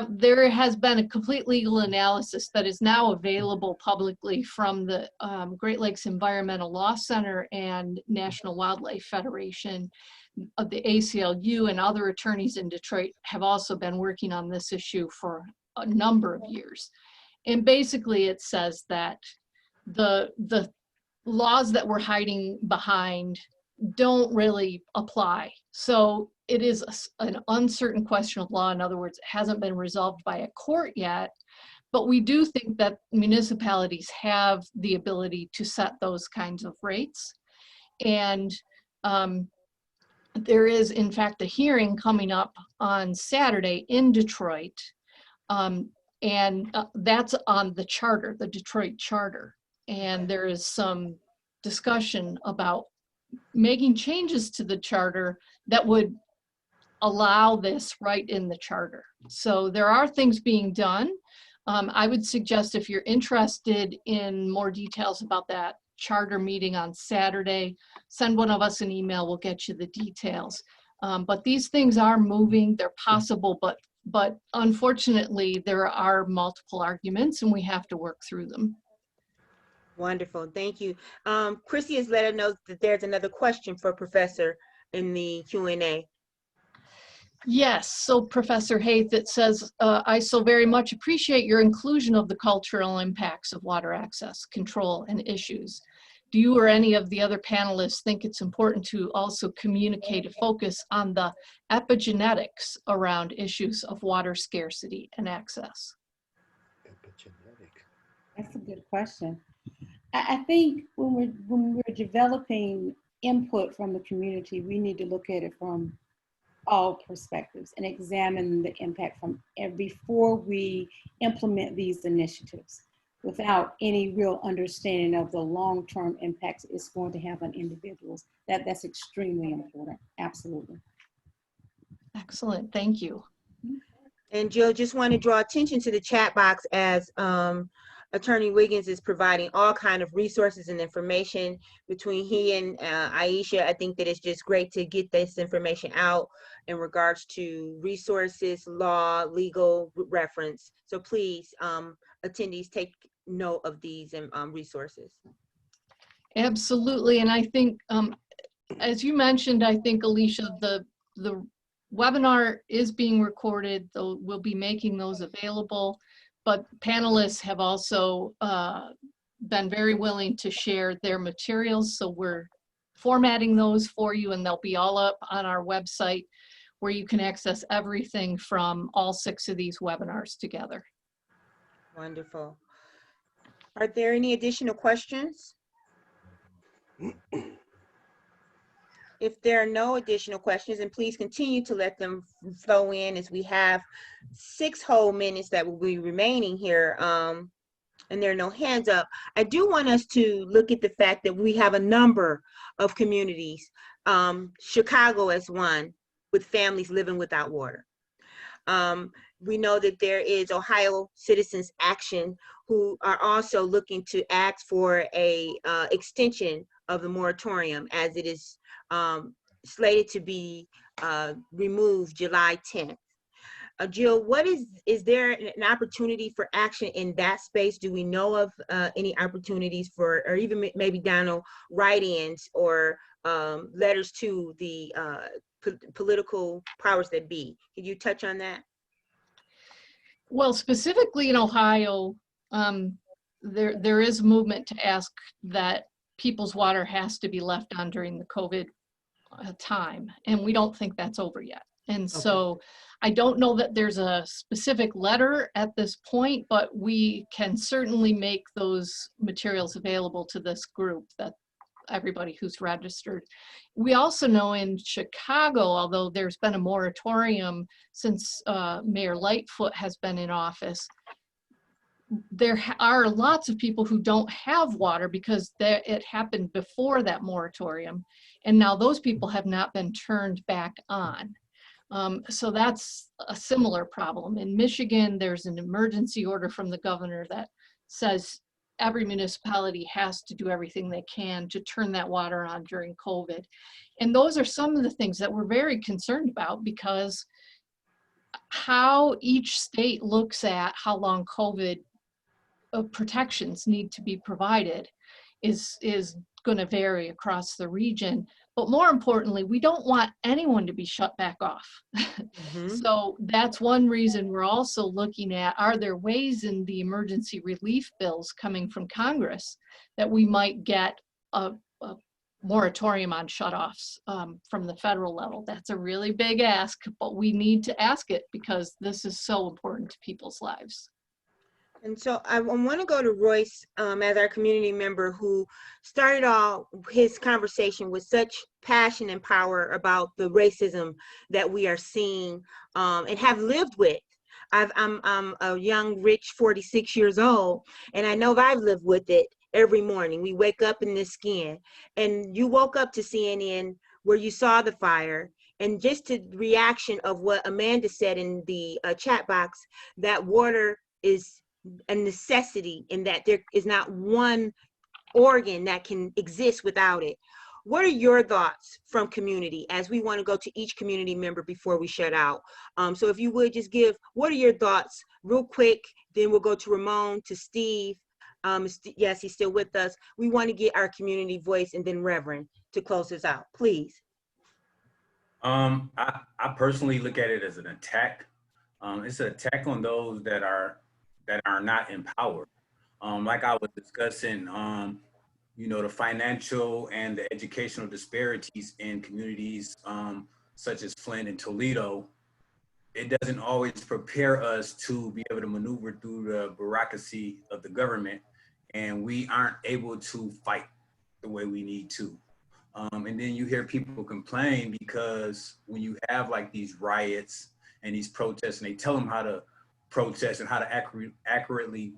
There has been a complete legal analysis that is now available publicly from the Great Lakes Environmental Law Center and National Wildlife Federation. Of the ACLU and other attorneys in Detroit have also been working on this issue for a number of years. And basically it says that the laws that we're hiding behind don't really apply. So it is an uncertain question of law. In other words, it hasn't been resolved by a court yet, but we do think that municipalities have the ability to set those kinds of rates. And there is, in fact, a hearing coming up on Saturday in Detroit, and that's on the charter, the Detroit Charter. And there is some discussion about making changes to the charter that would allow this right in the charter. So there are things being done. I would suggest, if you're interested in more details about that charter meeting on Saturday, send one of us an email, we'll get you the details. But these things are moving, they're possible, but unfortunately there are multiple arguments and we have to work through them. Wonderful, thank you. Chrissy has let us know that there's another question for Professor in the Q&A. Yes, so Professor Haith, it says, I so very much appreciate your inclusion of the cultural impacts of water access, control, and issues. Do you or any of the other panelists think it's important to also communicate a focus on the epigenetics around issues of water scarcity and access? Epigenetic. That's a good question. I think when we're developing input from the community, we need to look at it from all perspectives and examine the impact from before we implement these initiatives without any real understanding of the long-term impacts it's going to have on individuals. That's extremely important. Absolutely. Excellent, thank you. And Jill, just want to draw attention to the chat box as Attorney Wiggins is providing all kind of resources and information between he and Aisha. I think that it's just great to get this information out in regards to resources, law, legal reference. So please, attendees, take note of these resources. Absolutely, and I think, as you mentioned, I think, Alicia, the webinar is being recorded, though we'll be making those available, but panelists have also been very willing to share their materials, so we're formatting those for you, and they'll be all up on our website where you can access everything from all 6 of these webinars together. Wonderful. Are there any additional questions? If there are no additional questions, and please continue to let them flow in as we have 6 whole minutes that will be remaining here, and there are no hands up. I do want us to look at the fact that we have a number of communities, Chicago as one, with families living without water. We know that there is Ohio Citizens Action, who are also looking to ask for a extension of the moratorium as it is slated to be removed July 10th. Jill, is there an opportunity for action in that space? Do we know of any opportunities for, or even maybe down write-ins or letters to the political powers that be? Could you touch on that? Well, specifically in Ohio, there is a movement to ask that people's water has to be left on during the COVID time, and we don't think that's over yet. And so I don't know that there's a specific letter at this point, but we can certainly make those materials available to this group, that everybody who's registered. We also know in Chicago, although there's been a moratorium since Mayor Lightfoot has been in office, there are lots of people who don't have water because it happened before that moratorium, and now those people have not been turned back on. So that's a similar problem. In Michigan, there's an emergency order from the governor that says every municipality has to do everything they can to turn that water on during COVID. And those are some of the things that we're very concerned about, because how each state looks at how long COVID protections need to be provided is going to vary across the region. But more importantly, we don't want anyone to be shut back off. So that's one reason we're also looking at, are there ways in the emergency relief bills coming from Congress that we might get a moratorium on shutoffs from the federal level? That's a really big ask, but we need to ask it because this is so important to people's lives. And so I want to go to Royce as our community member who started off his conversation with such passion and power about the racism that we are seeing and have lived with. I'm a young, rich 46 years old, and I know I've lived with it every morning. We wake up in this skin, and you woke up to CNN where you saw the fire. And just to the reaction of what Amanda said in the chat box, that water is a necessity in that there is not one organ that can exist without it. What are your thoughts from community as we want to go to each community member before we shut out? So if you would just give, what are your thoughts real quick, then we'll go to Ramon, to Steve, Yes, he's still with us. We want to get our community voice and then Reverend to close us out, please. I personally look at it as an attack. It's an attack on those that are not empowered. Like I was discussing, you know, the financial and the educational disparities in communities such as Flint and Toledo. It doesn't always prepare us to be able to maneuver through the bureaucracy of the government, and we aren't able to fight the way we need to. And then you hear people complain because when you have like these riots and these protests, and they tell them how to protest and how to accurately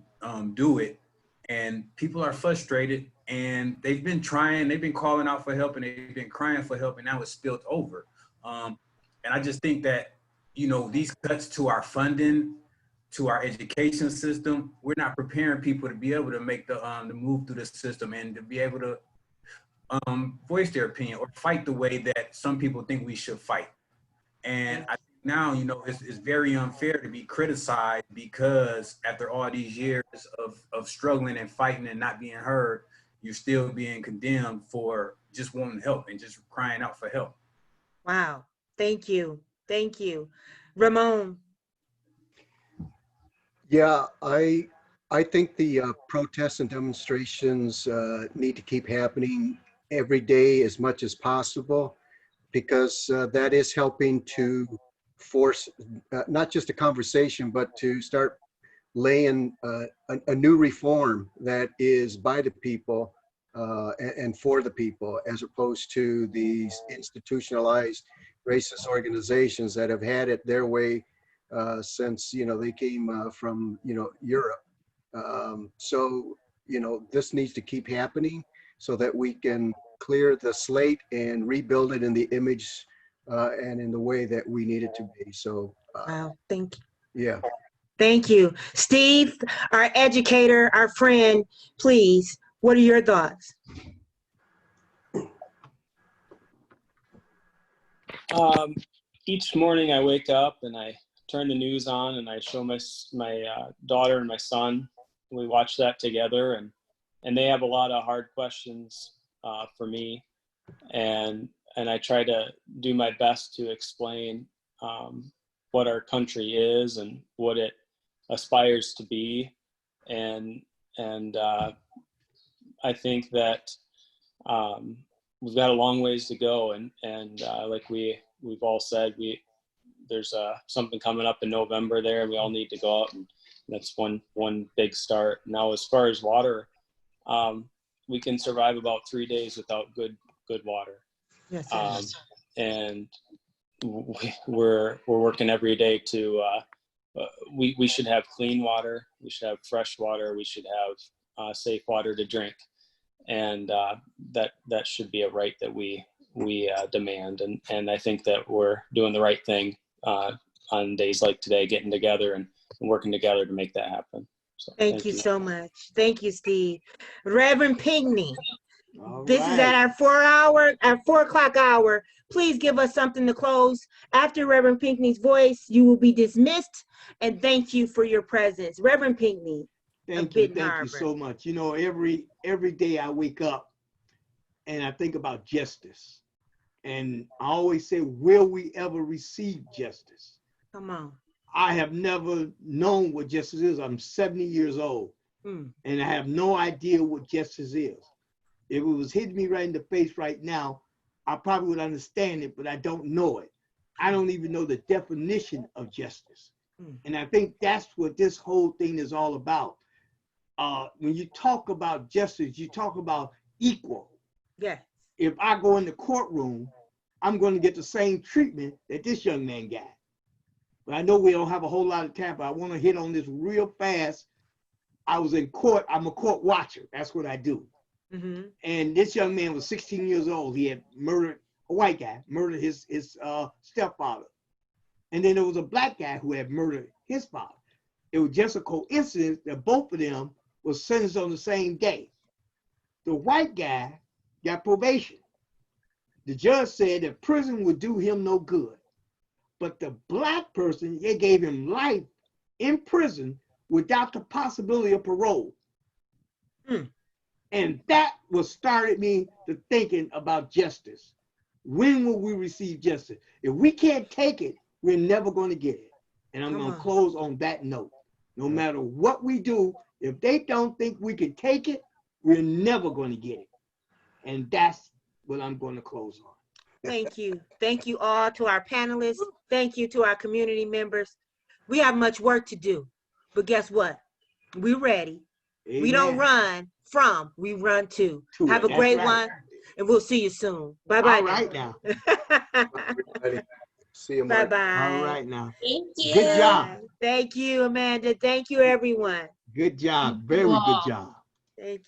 do it, and people are frustrated, and they've been calling out for help, and they've been crying for help, and now it's spilled over. And I just think that, you know, these cuts to our funding, to our education system, we're not preparing people to be able to make the move through the system and to be able to voice their opinion or fight the way that some people think we should fight. And I think now, you know, it's very unfair to be criticized because after all these years of struggling and fighting and not being heard, you're still being condemned for just wanting help and just crying out for help. Wow. Thank you. Thank you. Ramon. Yeah, I think the protests and demonstrations need to keep happening every day as much as possible, because that is helping to force not just a conversation, but to start laying a new reform that is by the people and for the people, as opposed to these institutionalized racist organizations that have had it their way since, you know, they came from, you know, Europe. So, you know, this needs to keep happening so that we can clear the slate and rebuild it in the image and in the way that we need it to be. So, Wow, thank you. Yeah. Thank you. Steve, our educator, our friend, please, what are your thoughts? Each morning I wake up and I turn the news on and I show my daughter and my son. We watch that together, and they have a lot of hard questions for me, and I try to do my best to explain what our country is and what it aspires to be, and I think that we've got a long ways to go, and like we've all said, there's something coming up in November there, and we all need to go out, and that's one big start. Now, as far as water, we can survive about 3 days without good water. Yes, and we're working every day to we should have clean water, we should have fresh water, we should have safe water to drink, and that should be a right that we demand, and I think that we're doing the right thing on days like today, getting together and working together to make that happen. So, thank you so much. Thank you, Steve. Reverend Pinckney, this is right. at our 4 o'clock hour. Please give us something to close. After Reverend Pinckney's voice, you will be dismissed, and thank you for your presence. Reverend Pinckney. Thank you so much. You know, every day I wake up and I think about justice. And I always say, will we ever receive justice? Come on. I have never known what justice is. I'm 70 years old, and I have no idea what justice is. If it was hitting me right in the face right now, I probably would understand it, but I don't know it. I don't even know the definition of justice. And I think that's what this whole thing is all about. When you talk about justice, you talk about equal. Yeah. If I go in the courtroom, I'm going to get the same treatment that this young man got. But I know we don't have a whole lot of time, but I want to hit on this real fast. I was in court. I'm a court watcher. That's what I do. And this young man was 16 years old. He had murdered a white guy, murdered his stepfather. And then there was a black guy who had murdered his father. It was just a coincidence that both of them were sentenced on the same day. The white guy got probation. The judge said that prison would do him no good. But the black person, they gave him life in prison without the possibility of parole. And that what started me to thinking about justice. When will we receive justice? If we can't take it, we're never going to get it. And I'm going to close on that note. No matter what we do, if they don't think we can take it, we're never going to get it. And that's what I'm going to close on. Thank you. Thank you all to our panelists. Thank you to our community members. We have much work to do, but guess what? We're ready. Amen. We don't run from, we run to. Have a That's great right. one, and we'll see you soon. Bye-bye. All right now. See you, Bye Mark. bye. All right now. Thank you. Good job. Thank you, Amanda. Thank you, everyone. Good job. Thank you Very all. good job. Thank you.